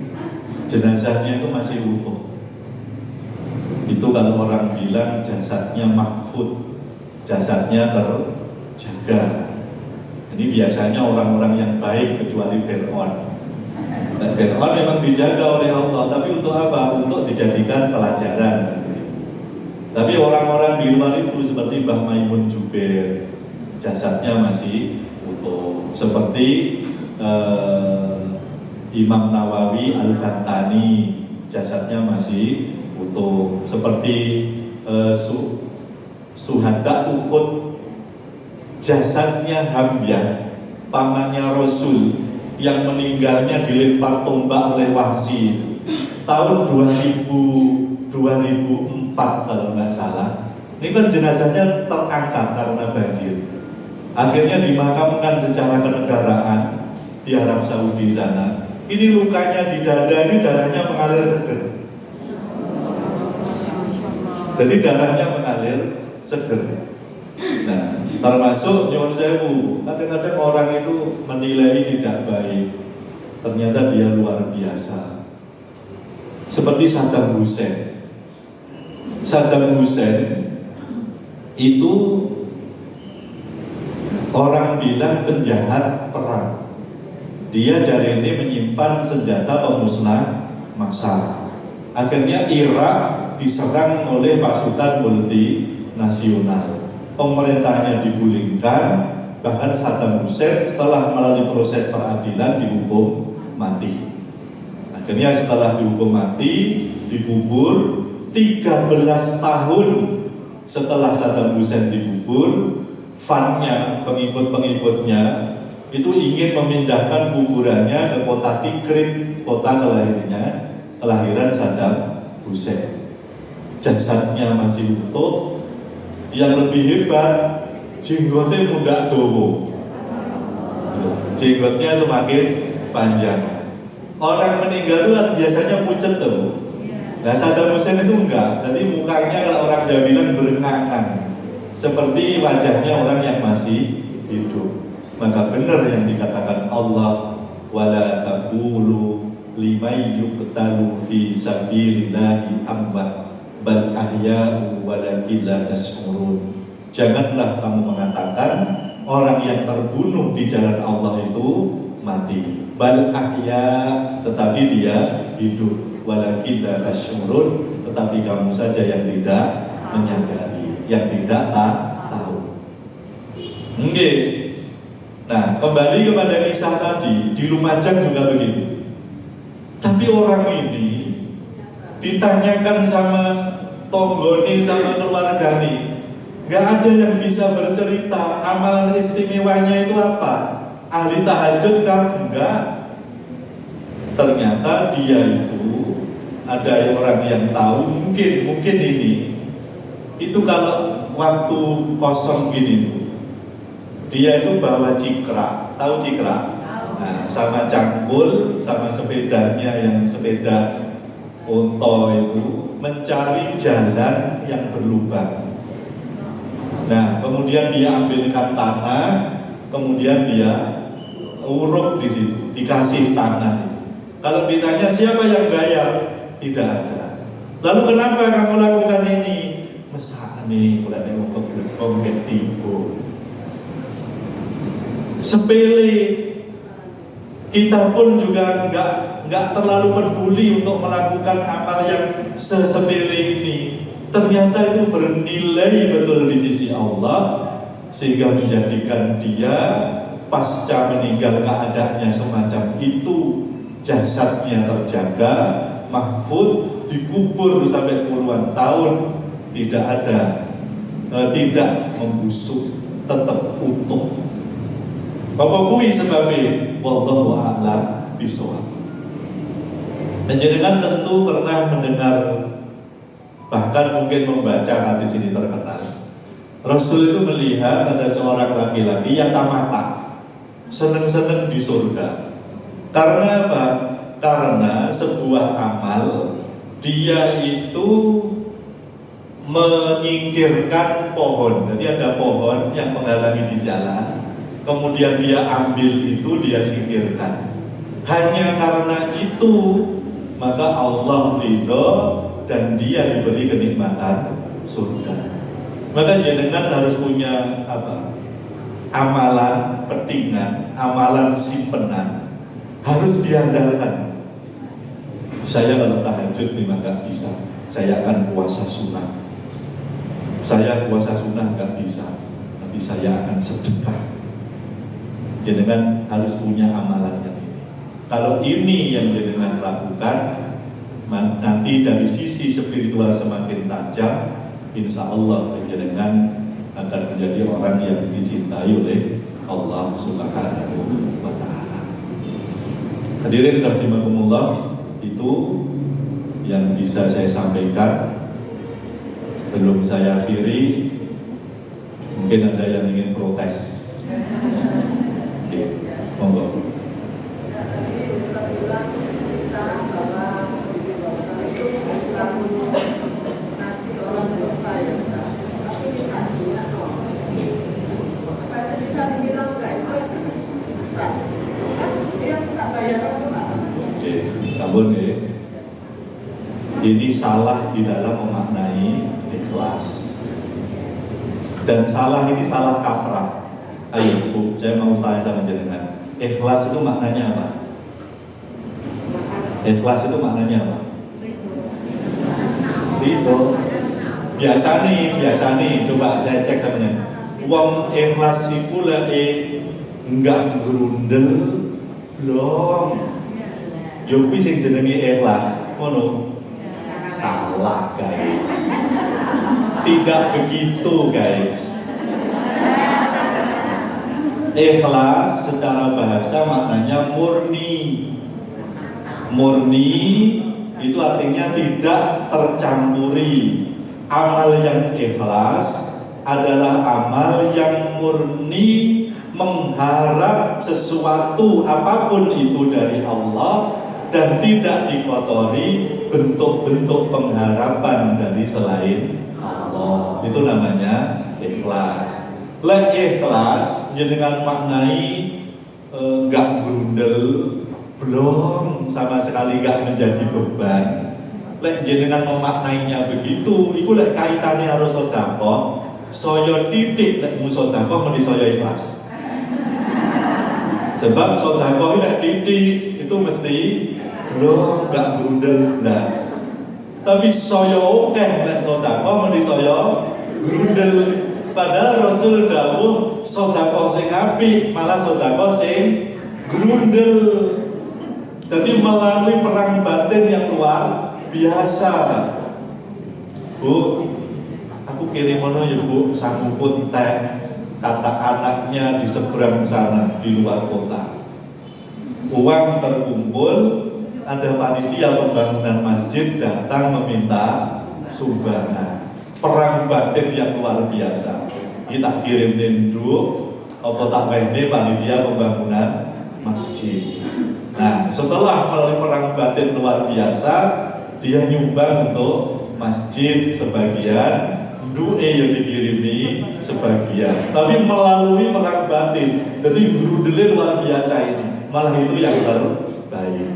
jenazahnya itu masih utuh. Itu kalau orang bilang jasadnya mahfud, jasadnya terjaga. Ini biasanya orang-orang yang baik kecuali Fir'aun. Dan Fir'aun memang dijaga oleh Allah, tapi untuk apa? Untuk dijadikan pelajaran. Tapi orang-orang di luar itu seperti Mbah Maimun Jubair, jasadnya masih utuh. Seperti Imam Nawawi Al-Bantani, jasadnya masih utuh. Seperti Suhada Uhud, jasadnya Hamzah, pamannya Rasul yang meninggalnya dilempar tombak oleh Wahsy tahun 2004 kalau nggak salah. Ini kan jenazahnya terangkat karena banjir. Akhirnya dimakamkan secara kenegaraan di Arab Saudi sana. Ini lukanya di dada, ini darahnya mengalir seger. Jadi darahnya mengalir seger. Nah, termasuk nyuwun sewu, kadang-kadang orang itu menilai tidak baik, ternyata dia luar biasa. Seperti Saddam Hussein. Saddam Hussein itu orang bilang penjahat perang. Dia jari ini menyimpan senjata pemusnah massal. Akhirnya Irak diserang oleh pasukan multinasional. Pemerintahnya digulingkan, bahkan Saddam Hussein setelah melalui proses peradilan dihukum mati. Akhirnya setelah dihukum mati, dikubur 13 tahun setelah Saddam Hussein dikubur, fannya, pengikut-pengikutnya itu ingin memindahkan kuburannya ke kota Tikrit, kota kelahiran Saddam Hussein. Jasadnya masih utuh. Yang lebih hebat, jenggotnya mundak dowo. Jenggotnya semakin panjang. Orang meninggal itu biasanya pucet tuh. Nah, Saddam Hussein itu enggak. Jadi mukanya kalau orang Jawa bilang berengangan, seperti wajahnya orang yang masih hidup. Maka benar yang dikatakan Allah, wala taqulu liman yuqtalu fi sabilillahi amwat bal ahya'u walakin la tash'urun. Janganlah kamu mengatakan orang yang terbunuh di jalan Allah itu mati. Bal ahya, tetapi dia hidup. Walakin la tash'urun, tetapi kamu saja yang tidak menyadari, yang tidak tahu. Oke. Nah, kembali kepada kisah tadi, di Lumajang juga begitu. Tapi orang ini ditanyakan sama tonggoni, sama keluarga nih, nggak ada yang bisa bercerita amalan istimewanya itu apa. Ahli tahajud kan? Enggak. Ternyata dia itu ada orang yang tahu, mungkin ini itu kalau waktu kosong gini dia itu bawa cikra, tahu cikra? Nah, sama cangkul, sama sepedanya yang sepeda onto itu mencari jalan yang berlubang. Nah, kemudian dia ambilkan tanah, kemudian dia uruk di situ, dikasih tanah. Kalau ditanya siapa yang bayar, tidak ada. Lalu kenapa kamu lakukan ini? Mesak nih, kalau ada mau kompetitif. Sepele. Kita pun juga nggak terlalu peduli untuk melakukan amal yang sesepele ini. Ternyata itu bernilai betul di sisi Allah, sehingga menjadikan dia pasca meninggal keadaannya semacam itu, jasadnya terjaga, mahfud, dikubur sampai puluhan tahun, tidak ada, tidak membusuk, tetap utuh. Bapak kui sebabnya wallahu a'lam bishawab. Menjadikan tentu pernah mendengar, bahkan mungkin membaca hadis ini terkenal. Rasul itu melihat ada seorang laki-laki yang tamata, seneng-seneng di surga. Karena apa? Karena sebuah amal dia itu menyingkirkan pohon. Jadi ada pohon yang menghalangi di jalan, kemudian dia ambil itu, dia singkirkan. Hanya karena itu maka Allah ridho, dan dia diberi kenikmatan surga. Maka jenengan harus punya apa? Amalan petingan, amalan simpenan, harus diandalkan. Saya kalau tahajud memang nggak bisa, saya akan puasa sunnah. Saya puasa sunnah nggak bisa, tapi saya akan sedekah. Jenengan harus punya amalan yang ini. Kalau ini yang jenengan lakukan, nanti dari sisi spiritual semakin tajam, insya Allah jenengan akan menjadi orang yang dicintai oleh Allah Subhanahu wa Ta'ala. Hadirin rahimakumullah, itu yang bisa saya sampaikan. Sebelum saya akhiri, mungkin ada yang ingin protes. Oke, monggo. Sabun ya. Ini salah di dalam memaknai ikhlas. Dan salah ini salah kaprah. Ayo Bu, saya mau tanya sama jenengan. Ikhlas itu maknanya apa? Ikhlas itu maknanya apa? Ridho. Biasa nih, coba saya cek sama jenengan. Wong ikhlas itu lagi enggak gerundel belum. Yo kuwi sing jenenge ikhlas, ngono. Salah, guys. Tidak begitu, guys. Ikhlas secara bahasa maknanya murni. Murni itu artinya tidak tercampuri. Amal yang ikhlas adalah amal yang murni, mengharap sesuatu apapun itu dari Allah dan tidak dikotori bentuk-bentuk pengharapan dari selain Allah. Itu namanya ikhlas. Lek ikhlas jenengan maknai enggak grundel, belum sama sekali enggak menjadi beban. Lek jenengan memaknainya begitu, iku lek kaitannya harus sedekah, saya titik lek musodaqah mesti saya ikhlas. Sebab sedekah lek titik itu mesti belum enggak grundel blas. Tapi saya oke lek sedekah mesti saya grundel. Padahal Rasul dawuh sedekah sing apik malah sedekah sing grundel. Jadi melalui perang batin yang luar biasa. Bu, aku kirim mana ya Bu, sangkut teh kata anaknya di seberang sana di luar kota. Uang terkumpul, ada panitia pembangunan masjid datang meminta sumbangan. Perang batin yang luar biasa. Kita kirim denduk, apa tak bende panitia pembangunan masjid. Nah, setelah melalui perang batin luar biasa, dia nyumbang untuk masjid sebagian, duwe yang dikirimi sebagian. Tapi melalui perang batin, jadi grudele luar biasa ini. Malah itu yang terbaik.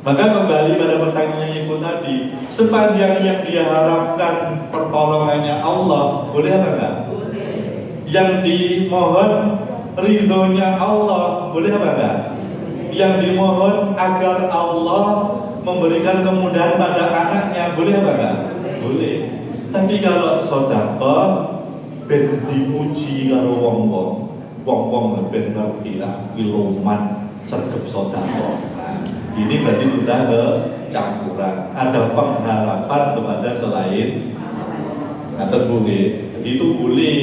Maka kembali pada pertanyaannya itu tadi, sepanjang yang dia harapkan pertolongannya Allah, boleh apa enggak? Boleh. Yang dimohon ridhonya Allah, boleh apa enggak? Yang dimohon agar Allah memberikan kemudahan pada anaknya, boleh apa enggak? Boleh. Tapi kalau sedekah ben dipuji karo wong-wong ben ngerti lah iloman sergep sedekah. Ini berarti sudah kecampuran. Ada pengharapan kepada selain atau boleh. Itu boleh.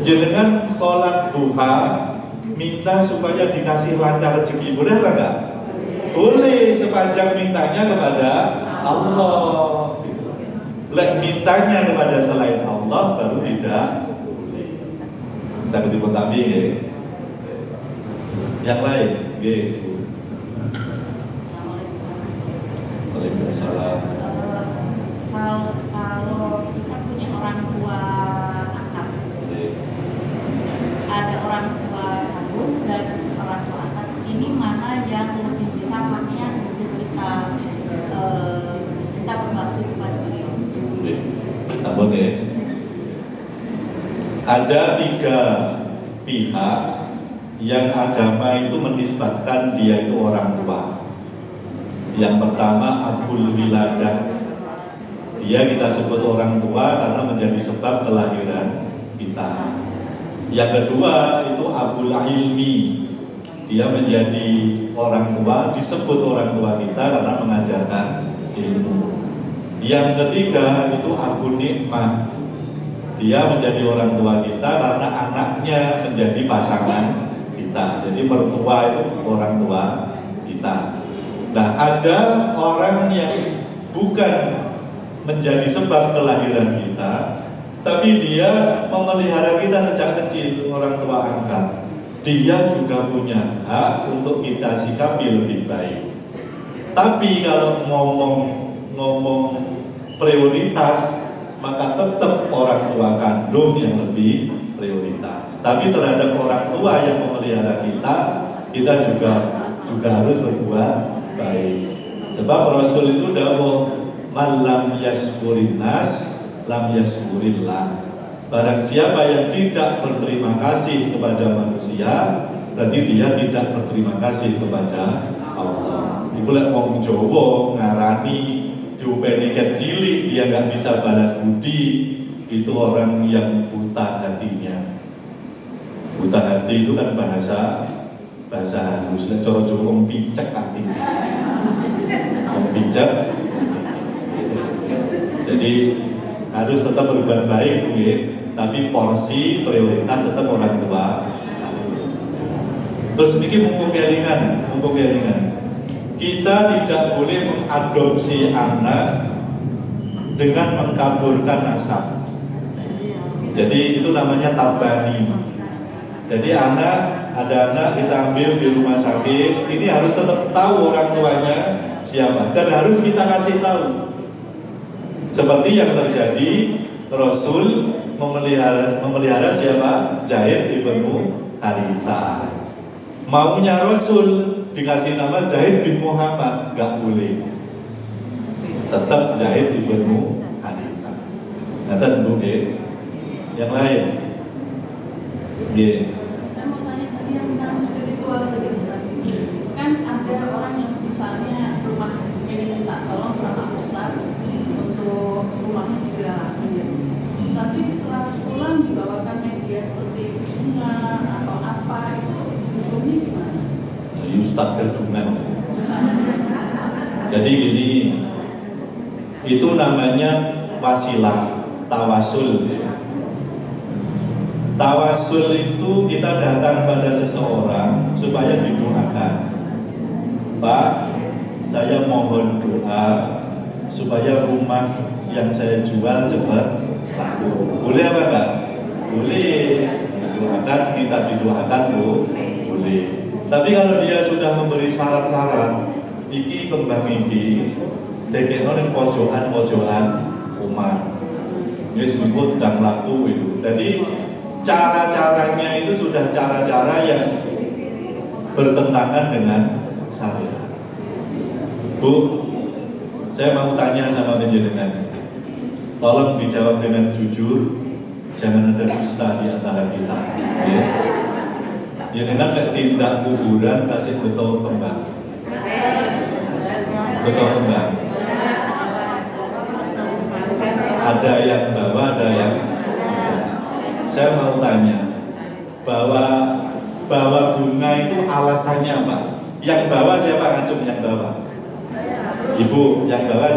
Jenengan sholat duha minta supaya dikasih lancar rezeki, boleh apa enggak? Boleh, sepanjang mintanya kepada Allah. Lek mintanya kepada selain Allah baru tidak boleh. Saya ketemu kami ya. Yang lain, gitu. Waalaikumsalam. Kalau kita punya orang tua angkat, ada orang tua kandung dan orang tua angkat, ini mana yang lebih bisa maknya untuk kita Ada 3 pihak yang agama itu menisbatkan dia itu orang tua. Yang pertama abul wiladah. Dia kita sebut orang tua karena menjadi sebab kelahiran kita. Yang kedua itu abul ilmi. Dia menjadi orang tua, disebut orang tua kita karena mengajarkan ilmu. Yang ketiga itu abun nikmah. Dia menjadi orang tua kita karena anaknya menjadi pasangan kita. Jadi mertua itu orang tua kita. Nah, ada orang yang bukan menjadi sebab kelahiran kita, tapi dia memelihara kita sejak kecil, orang tua angkat. Dia juga punya hak untuk kita sikapi lebih baik. Tapi kalau ngomong prioritas, maka tetap orang tua kandung yang lebih prioritas. Tapi terhadap orang tua yang memelihara kita juga harus berbuat baik. Sebab Rasul itu dawuh, "Man lam yaskurin nas, lam yaskurillah." Barang siapa yang tidak berterima kasih kepada manusia, berarti dia tidak berterima kasih kepada Allah. Iku lek wong Jawa ngarani diupeni cilik dia nggak bisa balas budi, itu orang yang buta hatinya. Buta hati itu kan bahasa halus. Nek cara Jawa wong picek hatinya. Wong picek. Jadi harus tetap berbuat baik, tapi porsi prioritas tetap orang tua. Terus sedikit mumpung kelingan. Kita tidak boleh mengadopsi anak dengan mengkaburkan nasab. Jadi itu namanya tabani. Jadi ada anak kita ambil di rumah sakit, ini harus tetap tahu orang tuanya siapa dan harus kita kasih tahu. Seperti yang terjadi, Rasul memelihara siapa? Zaid ibnu Harithah. Maunya Rasul dikasih nama Zaid bin Muhammad, gak boleh. Tetap Zaid ibnu Harithah. Nah, tentu yang lain. Saya mau tanya tadi yang tentang spiritual tadi, kan ada orang yang misalnya rumah ini minta tolong sama Ustaz untuk rumahnya segera tapi setelah pulang dibawakan media seperti bunga atau apa, itu hukumnya gimana? Ustaz kerjungan. Jadi gini, itu namanya wasilah, tawasul. Tawasul itu kita datang pada seseorang supaya didoakan. Pak, saya mohon doa supaya rumah yang saya jual cepat laku. Boleh apa enggak? Boleh. Doakan, kita didoakan, Bu. Boleh. Tapi kalau dia sudah memberi syarat-syarat, iki kembang iki, dekeno ning pojokan rumah. Wis niku ndang laku itu. Jadi cara-caranya itu sudah cara-cara yang bertentangan dengan syariat. Bu, saya mau tanya sama penjenengan. Tolong dijawab dengan jujur, jangan ada dusta di antara kita. Ya. Jenengan nggak tindak kuburan kasih betul kembang. Betul kembang. Ada yang bawa, ada yang tidak. Saya mau tanya, bawa bunga itu alasannya apa? Yang bawa siapa ngacung yang bawa? Ibu, yang bawa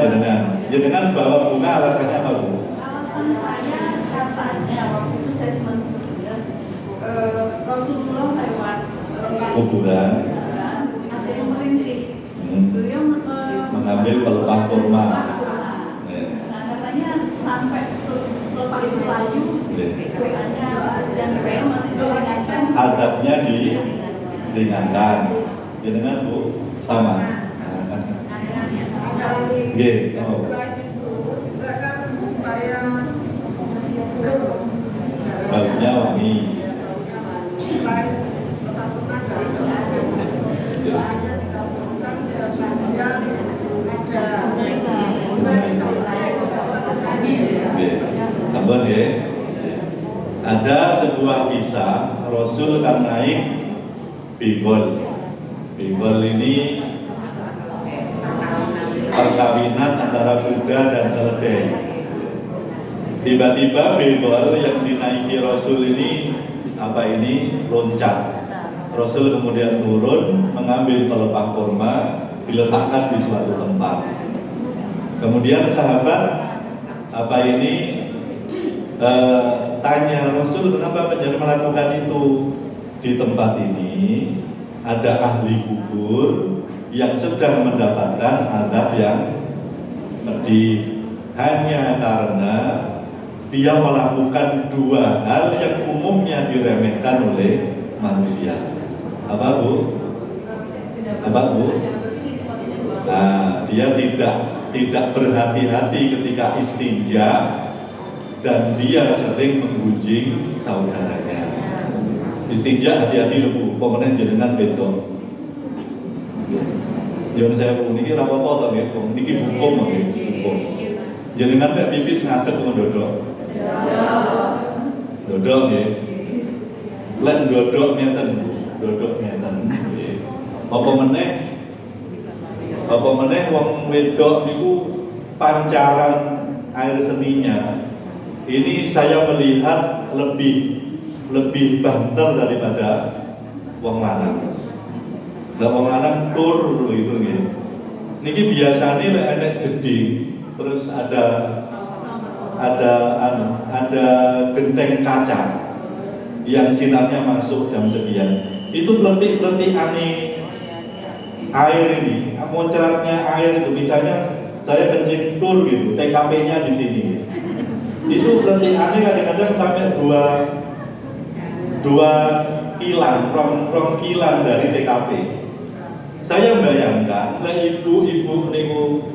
jenengan bawa bunga alasannya apa, Bu? Alasan saya katanya waktu itu saya cuma sebutkan Rasulullah lewat Kuburan. ada yang merintih. Beliau Mengambil pelepah kurma. Nah, katanya sampai pelepah itu layu, pikirannya dan beliau masih diringankan. Adabnya diringankan. Jenengan, Bu, sama. Nggih, oh. Baunya wangi. Tambah ya. Ada bisa Rasul kan naik bigol. Bigol ini perkawinan antara kuda dan keledai. Tiba-tiba bigol yang dinaiki Rasul ini loncat. Rasul kemudian turun mengambil pelepah kurma diletakkan di suatu tempat. Kemudian sahabat tanya Rasul, kenapa menjadi melakukan itu? Di tempat ini ada ahli kubur yang sedang mendapatkan azab yang pedih, hanya karena dia melakukan dua hal yang umumnya diremehkan oleh manusia. Apa Bu? Nah, dia tidak berhati-hati ketika istinja dan dia sering menggunjing saudaranya. Istinja hati-hati lho Bu, pemenang jenengan beto. Jangan saya Bu, niki ra apa-apa to nggih, niki hukum nggih, hukum. Jenengan mek pipis ngadeg mendodok. Dodok nggih. Lek dodok ngeten Bu, dodok ngeten nggih. Apa meneh wong wedok niku pancaran air seninya. Ini saya melihat lebih banter daripada wong lanang. Lah wong lanang tur gitu nggih. Niki biasane lek enek jeding terus ada genteng kaca yang sinarnya masuk jam sekian. Itu peletik-peletikane air ini, muncratnya air itu, misalnya saya kencing tur gitu, TKP-nya di sini. Itu peletikane kadang-kadang sampai dua kilan, rong kilan dari TKP. Saya bayangkan, ibu-ibu niku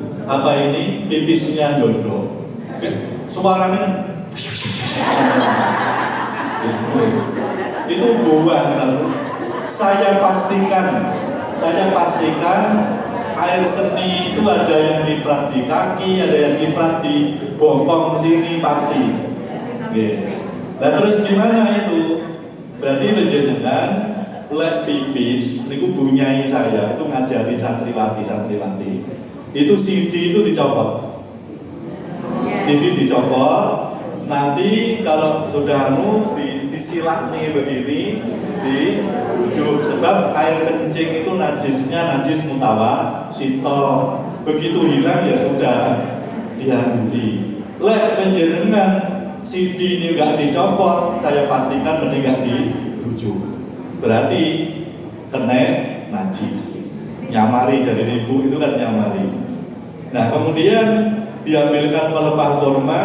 pipisnya dodok, suaranya itu buah. Saya pastikan air seni itu ada yang diprat di kaki, ada yang diprat di bokong sini pasti. Nah terus gimana itu? Berarti menjenengan lek pipis, niku bunyai saya itu ngajari santriwati. Itu CD itu dicopot. Nanti kalau sudah disilat nih begini di ujung, sebab air kencing itu najis mutawasito. Begitu hilang ya sudah dihanduli. Lek penjenengan CD ini enggak dicopot, saya pastikan mending dirujuk. Berarti kena najis. Nyamari dari ibu itu kan nyamari. Nah kemudian diambilkan pelepah kurma,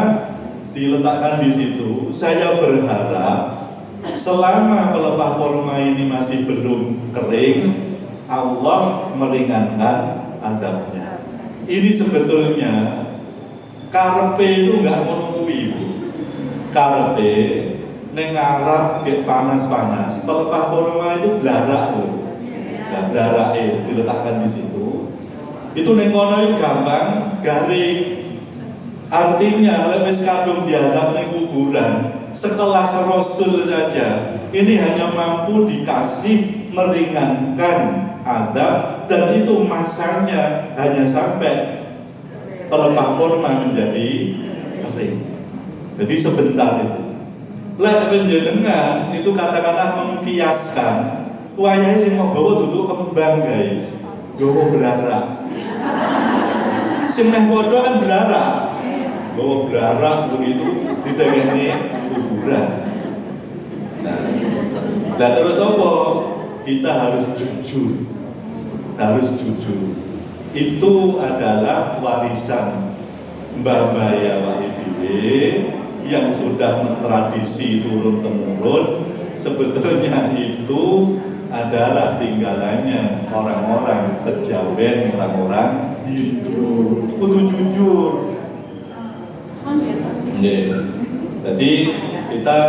diletakkan di situ. Saya berharap selama pelepah kurma ini masih belum kering, Allah meringankan adabnya. Ini sebetulnya karpe itu nggak menunggu ibu. Karpe nengarap ke panas-panas. Pelepah kurma itu belarak loh. Nah, belarak diletakkan di situ. Itu nengono itu gampang, garing. Artinya lebih kadung dianggap ning kuburan sekelas Rasul saja ini hanya mampu dikasih meringankan adab, dan itu masanya hanya sampai pelepah kurma menjadi kering. Jadi sebentar itu. Lek penjenengan itu katakanlah mengkiaskan, wayahnya sing mau gawa duduk kembang guys, gawa belarak. Sing meh padha kan belarak. Gawa belarak begitu ditengene kuburan. Nah, terus apa? Kita harus jujur. Itu adalah warisan Mbah ya Wahidile yang sudah mentradisi turun-temurun. Sebetulnya itu adalah tinggalannya orang-orang Kejawen, orang-orang Hindu. Kudu jujur. Jadi kita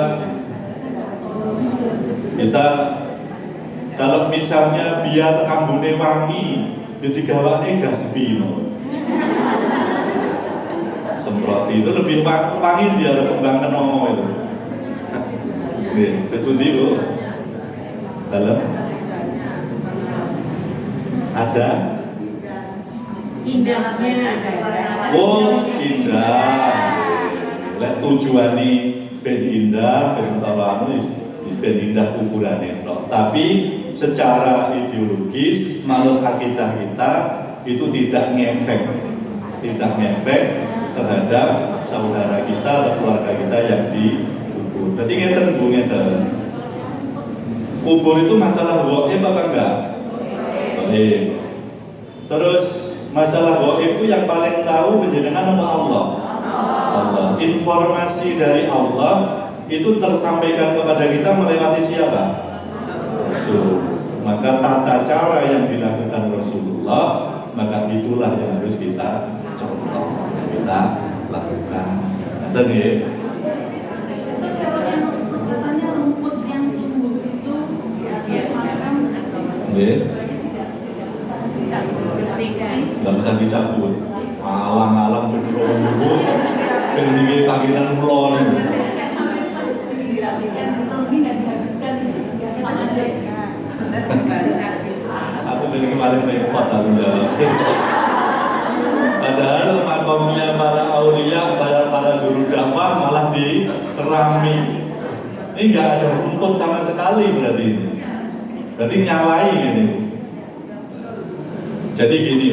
kalau misalnya biar ambune wangi, jadi gawane gaspi, semprot itu lebih wangi dia kembang kenomo itu. Nggih, wis pundi Bu? Dalam ada. Indahnya Oh, indah. Lek tujuane ben indah, ben utawa anu wis ben indah ukurane tok. Tapi secara ideologis manut akidah kita itu tidak ngefek terhadap saudara kita atau keluarga kita yang dikubur. Jadi ngeten Bu, ngeten. Kubur itu masalah goib apa enggak? Goib. Terus masalah goib itu yang paling tahu penjenengan nama Allah. Allah. Informasi dari Allah itu tersampaikan kepada kita melewati siapa? Rasul. Maka tata cara yang dilakukan Rasulullah, maka itulah yang harus kita contoh, kita lakukan. Ada nih. Kalau yang katanya rumput yang tumbuh itu di atas makam, Nggih. bersihkan. Nggak bisa dicabut. Alang-alang berkerumbu, ketinggi panggilan ulon. sampai harus dirapikan, itu ini nggak dihabiskan sama aja. Aku dari kemarin repot aku jawab. Padahal makomnya para aulia, para juru dakwah malah diterami. Ini nggak ada rumput sama sekali berarti ini. Berarti nyalai ini. Jadi gini,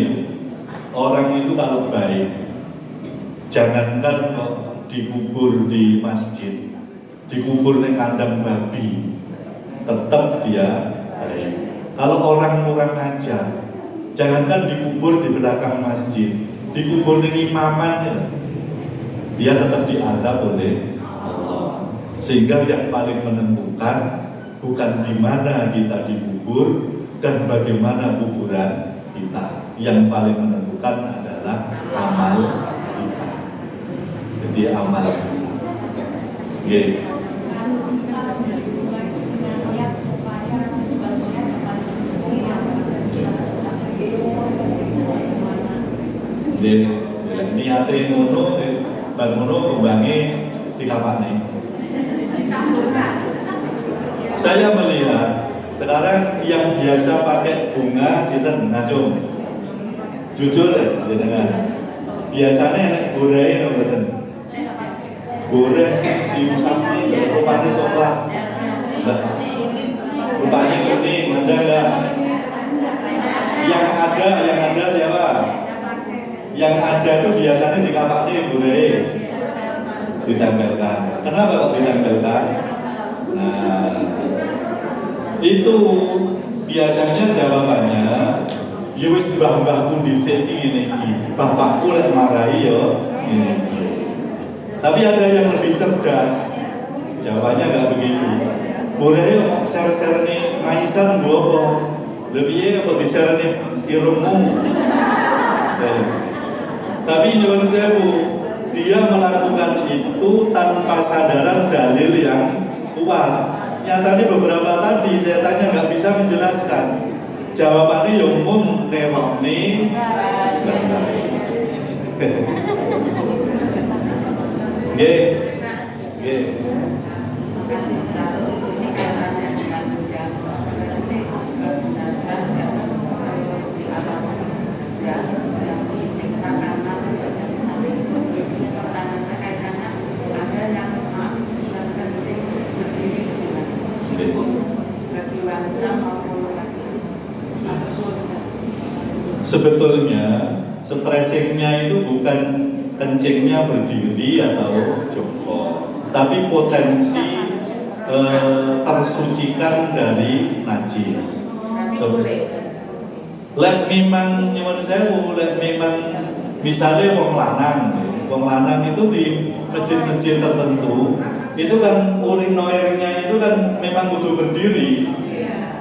orang itu kalau baik, jangankan kok dikubur di masjid, dikubur di kandang babi, tetap dia baik. Kalau orang kurang ajar, jangankan dikubur di belakang masjid, dikubur di imaman, dia tetap dianggap oleh Allah. Sehingga yang paling menentukan bukan di mana kita dikubur dan bagaimana kuburan kita. Yang paling menentukan adalah amal kita. Jadi amal kita. Oke. Jadi niate ngono, bar ngono kembange dikapakne. Saya melihat sekarang yang biasa pakai bunga sinten ngajung. Jujur ya, jenengan. Biasanya nek gorehe no mboten. Goreng diusapne rupane coklat. Rupanya kuning, ada enggak? Yang ada siapa? Yang ada itu biasanya di kapaknya gorehe ditempelkan. Kenapa kok ditempelkan? Nah, itu biasanya jawabannya ya wis mbah-mbahku dhisik ngene iki, bapakku lek marahi yo ngene iki. Tapi ada yang lebih cerdas. Jawabannya enggak begitu. Boleh yo share-share maisan nggo apa? Lebih apa di-share irungmu. Tapi nyuwun sewu, dia melakukan itu tanpa sadaran dalil yang kuat. Nyatanya beberapa tadi saya tanya nggak bisa menjelaskan. Jawabannya yang umum nerok nih. Oke. Sebetulnya stressingnya itu bukan kencingnya berdiri atau jongkok, tapi potensi tersucikan dari najis. Lek memang nyuwun sewu, lek memang misalnya wong lanang itu di masjid-masjid tertentu itu kan urinoirnya itu kan memang butuh berdiri.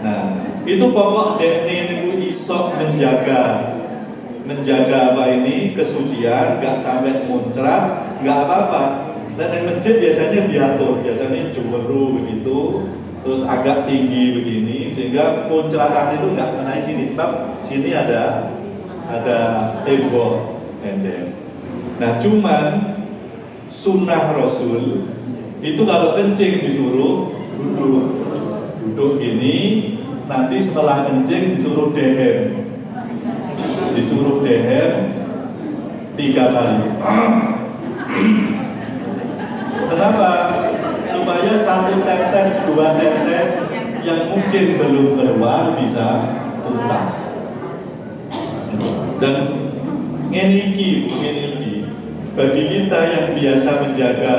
Nah, itu pokok dekne niku iso menjaga apa ini kesucian, nggak sampai muncrat, nggak apa-apa. Dan di masjid biasanya diatur, biasanya jumru begitu, terus agak tinggi begini, sehingga muncratan itu nggak mengenai sini, sebab sini ada tembok pendek. Nah, cuman sunnah Rasul itu kalau kencing disuruh Duduk gini, nanti setelah kencing disuruh dehem 3 kali. Kenapa? Supaya 1 tetes, 2 tetes yang mungkin belum keluar bisa tuntas. Dan ngeniki bagi kita yang biasa menjaga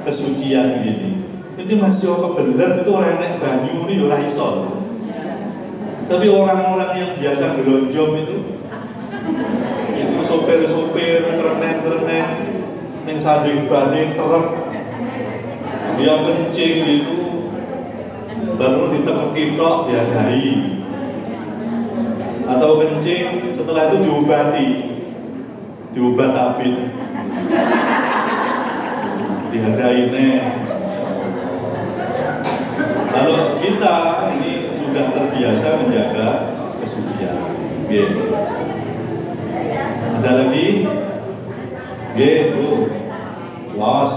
kesucian ini, itu masih kebelet itu orang nek banyu ini ora iso. Tapi orang-orang yang biasa gelonjong itu sopir-sopir ternet ning sanding banding terep dia kencing gitu baru ditekeki tok diadai, atau kencing setelah itu diobat tabit diadai nih. Kalau kita ini sudah terbiasa menjaga kesucian. Gitu. Ada lagi? Gitu. Los.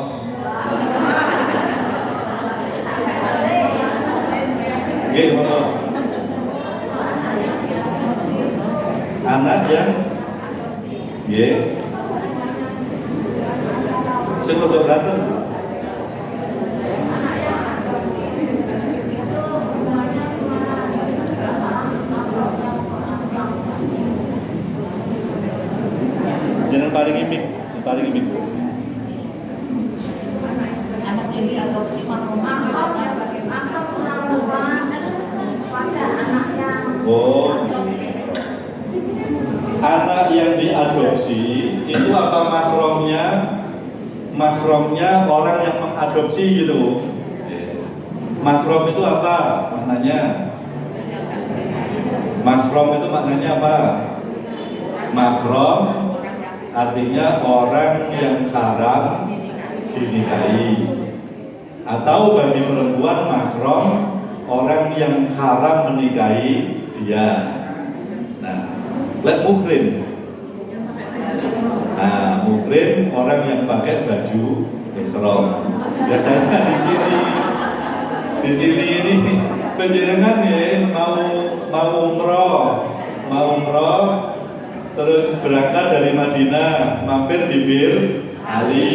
Gitu. Anak yang sing rodok dateng. Jangan paling imik. Anak ini adopsi masuk bagaimana anak yang diadopsi itu apa makromnya? Makromnya orang yang mengadopsi gitu. Makrom itu apa maknanya? Makrom itu maknanya apa? Makrom artinya orang yang haram dinikahi. Atau bagi perempuan makrom orang yang haram menikahi dia. Nah, muhrim. Nah, muhrim orang yang pakai baju ihram. Biasanya di sini ini penjenengan ya mau umroh terus berangkat dari Madinah mampir di Bir Ali,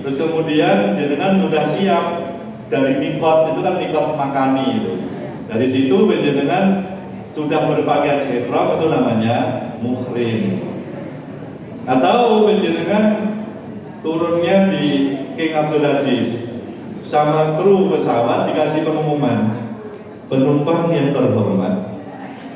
terus kemudian jenengan sudah siap dari mikot, itu kan mikot makani itu. Dari situ jenengan sudah berpakaian ihram, itu namanya muhrim. Atau jenengan turunnya di King Abdul Aziz sama kru pesawat dikasih pengumuman, penumpang yang terhormat,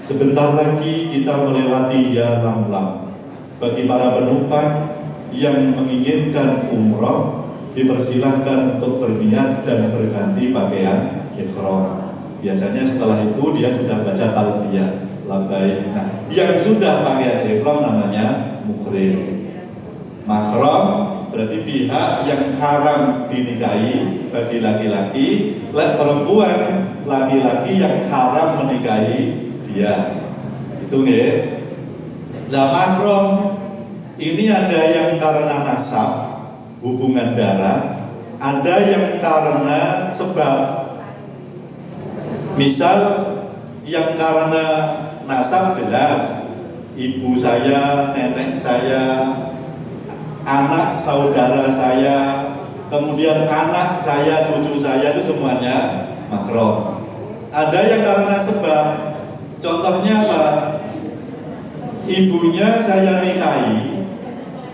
sebentar lagi kita melewati Ya Lamlam. Bagi para penumpang yang menginginkan umroh dipersilahkan untuk berniat dan berganti pakaian ihram. Biasanya setelah itu dia sudah baca talbiyah labbaik. Nah, yang sudah pakaian ihram namanya muhrim. Mahram berarti pihak yang haram dinikahi bagi laki-laki, perempuan laki-laki yang haram menikahi dia. Itu nggih. Nah, mahram ini ada yang karena nasab, hubungan darah, ada yang karena sebab. Misal yang karena nasab jelas, ibu saya, nenek saya, anak saudara saya, kemudian anak saya, cucu saya, itu semuanya mahram. Ada yang karena sebab, contohnya apa? Ibunya saya nikahi,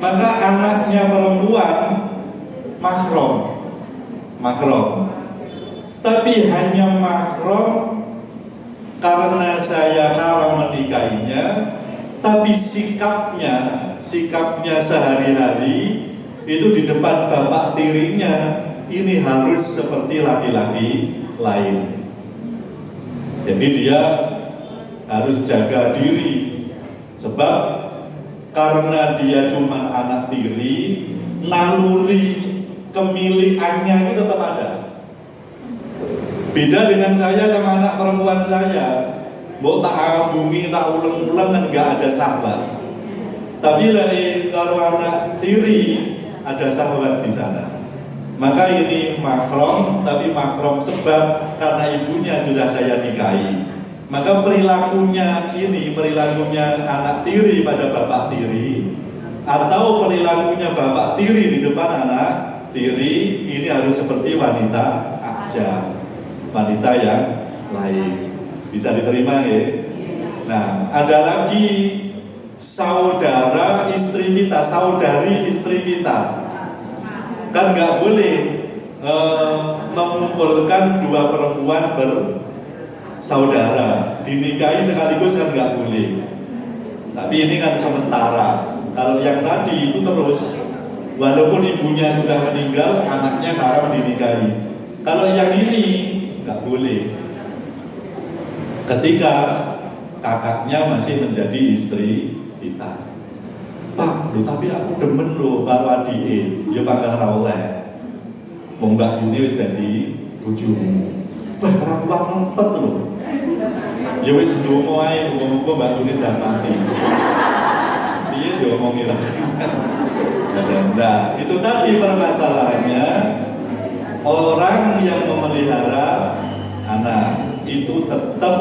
maka anaknya perempuan mahram. Tapi hanya mahram karena saya haram menikahinya, tapi sikapnya sehari-hari itu di depan bapak tirinya ini harus seperti laki-laki lain. Jadi dia harus jaga diri, sebab karena dia cuma anak tiri, naluri kemilikannya itu tetap ada. Beda dengan saya sama anak perempuan saya, mbok tak ambungi, tak uleng-uleng kan nggak ada sahabat. Tapi kalau anak tiri ada sahabat di sana. Maka ini makrom, tapi makrom sebab karena ibunya sudah saya nikahi. Maka perilakunya ini, perilakunya anak tiri pada bapak tiri, atau perilakunya bapak tiri di depan anak tiri, ini harus seperti wanita aja, wanita yang lain. Bisa diterima ya? Nah, ada lagi saudara istri kita, saudari istri kita. Kan nggak boleh mengumpulkan dua perempuan bersaudara, dinikahi sekaligus kan nggak boleh. Tapi ini kan sementara. Kalau yang tadi itu terus, walaupun ibunya sudah meninggal, anaknya haram dinikahi. Kalau yang ini nggak boleh. Ketika kakaknya masih menjadi istri kita. Pak, lho, tapi aku demen lho karo adike, ya bakal ra oleh. Wong Mbak Yuni wis dadi bojomu. Wah, ora kuat nempet lho. Ya wis ndonga ae, muga-muga Mbak Yuni ndak mati. Piye diomongi ra? Nah, itu tadi permasalahannya. Orang yang memelihara anak itu tetap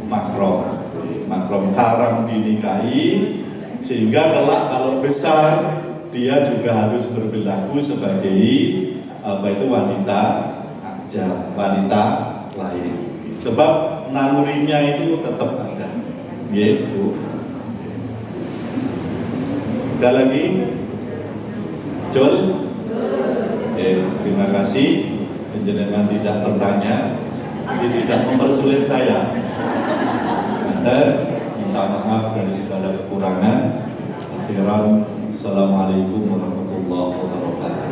makrom. Makrom haram dinikahi. Sehingga kelak kalau besar dia juga harus berperilaku sebagai wanita aja, wanita lain. Sebab nalurinya itu tetap ada. Gitu. Ada lagi? Jol? Terima kasih. Penjenengan tidak bertanya, tidak mempersulit saya. Minta maaf dari segala kekurangan. Assalamualaikum warahmatullahi wabarakatuh.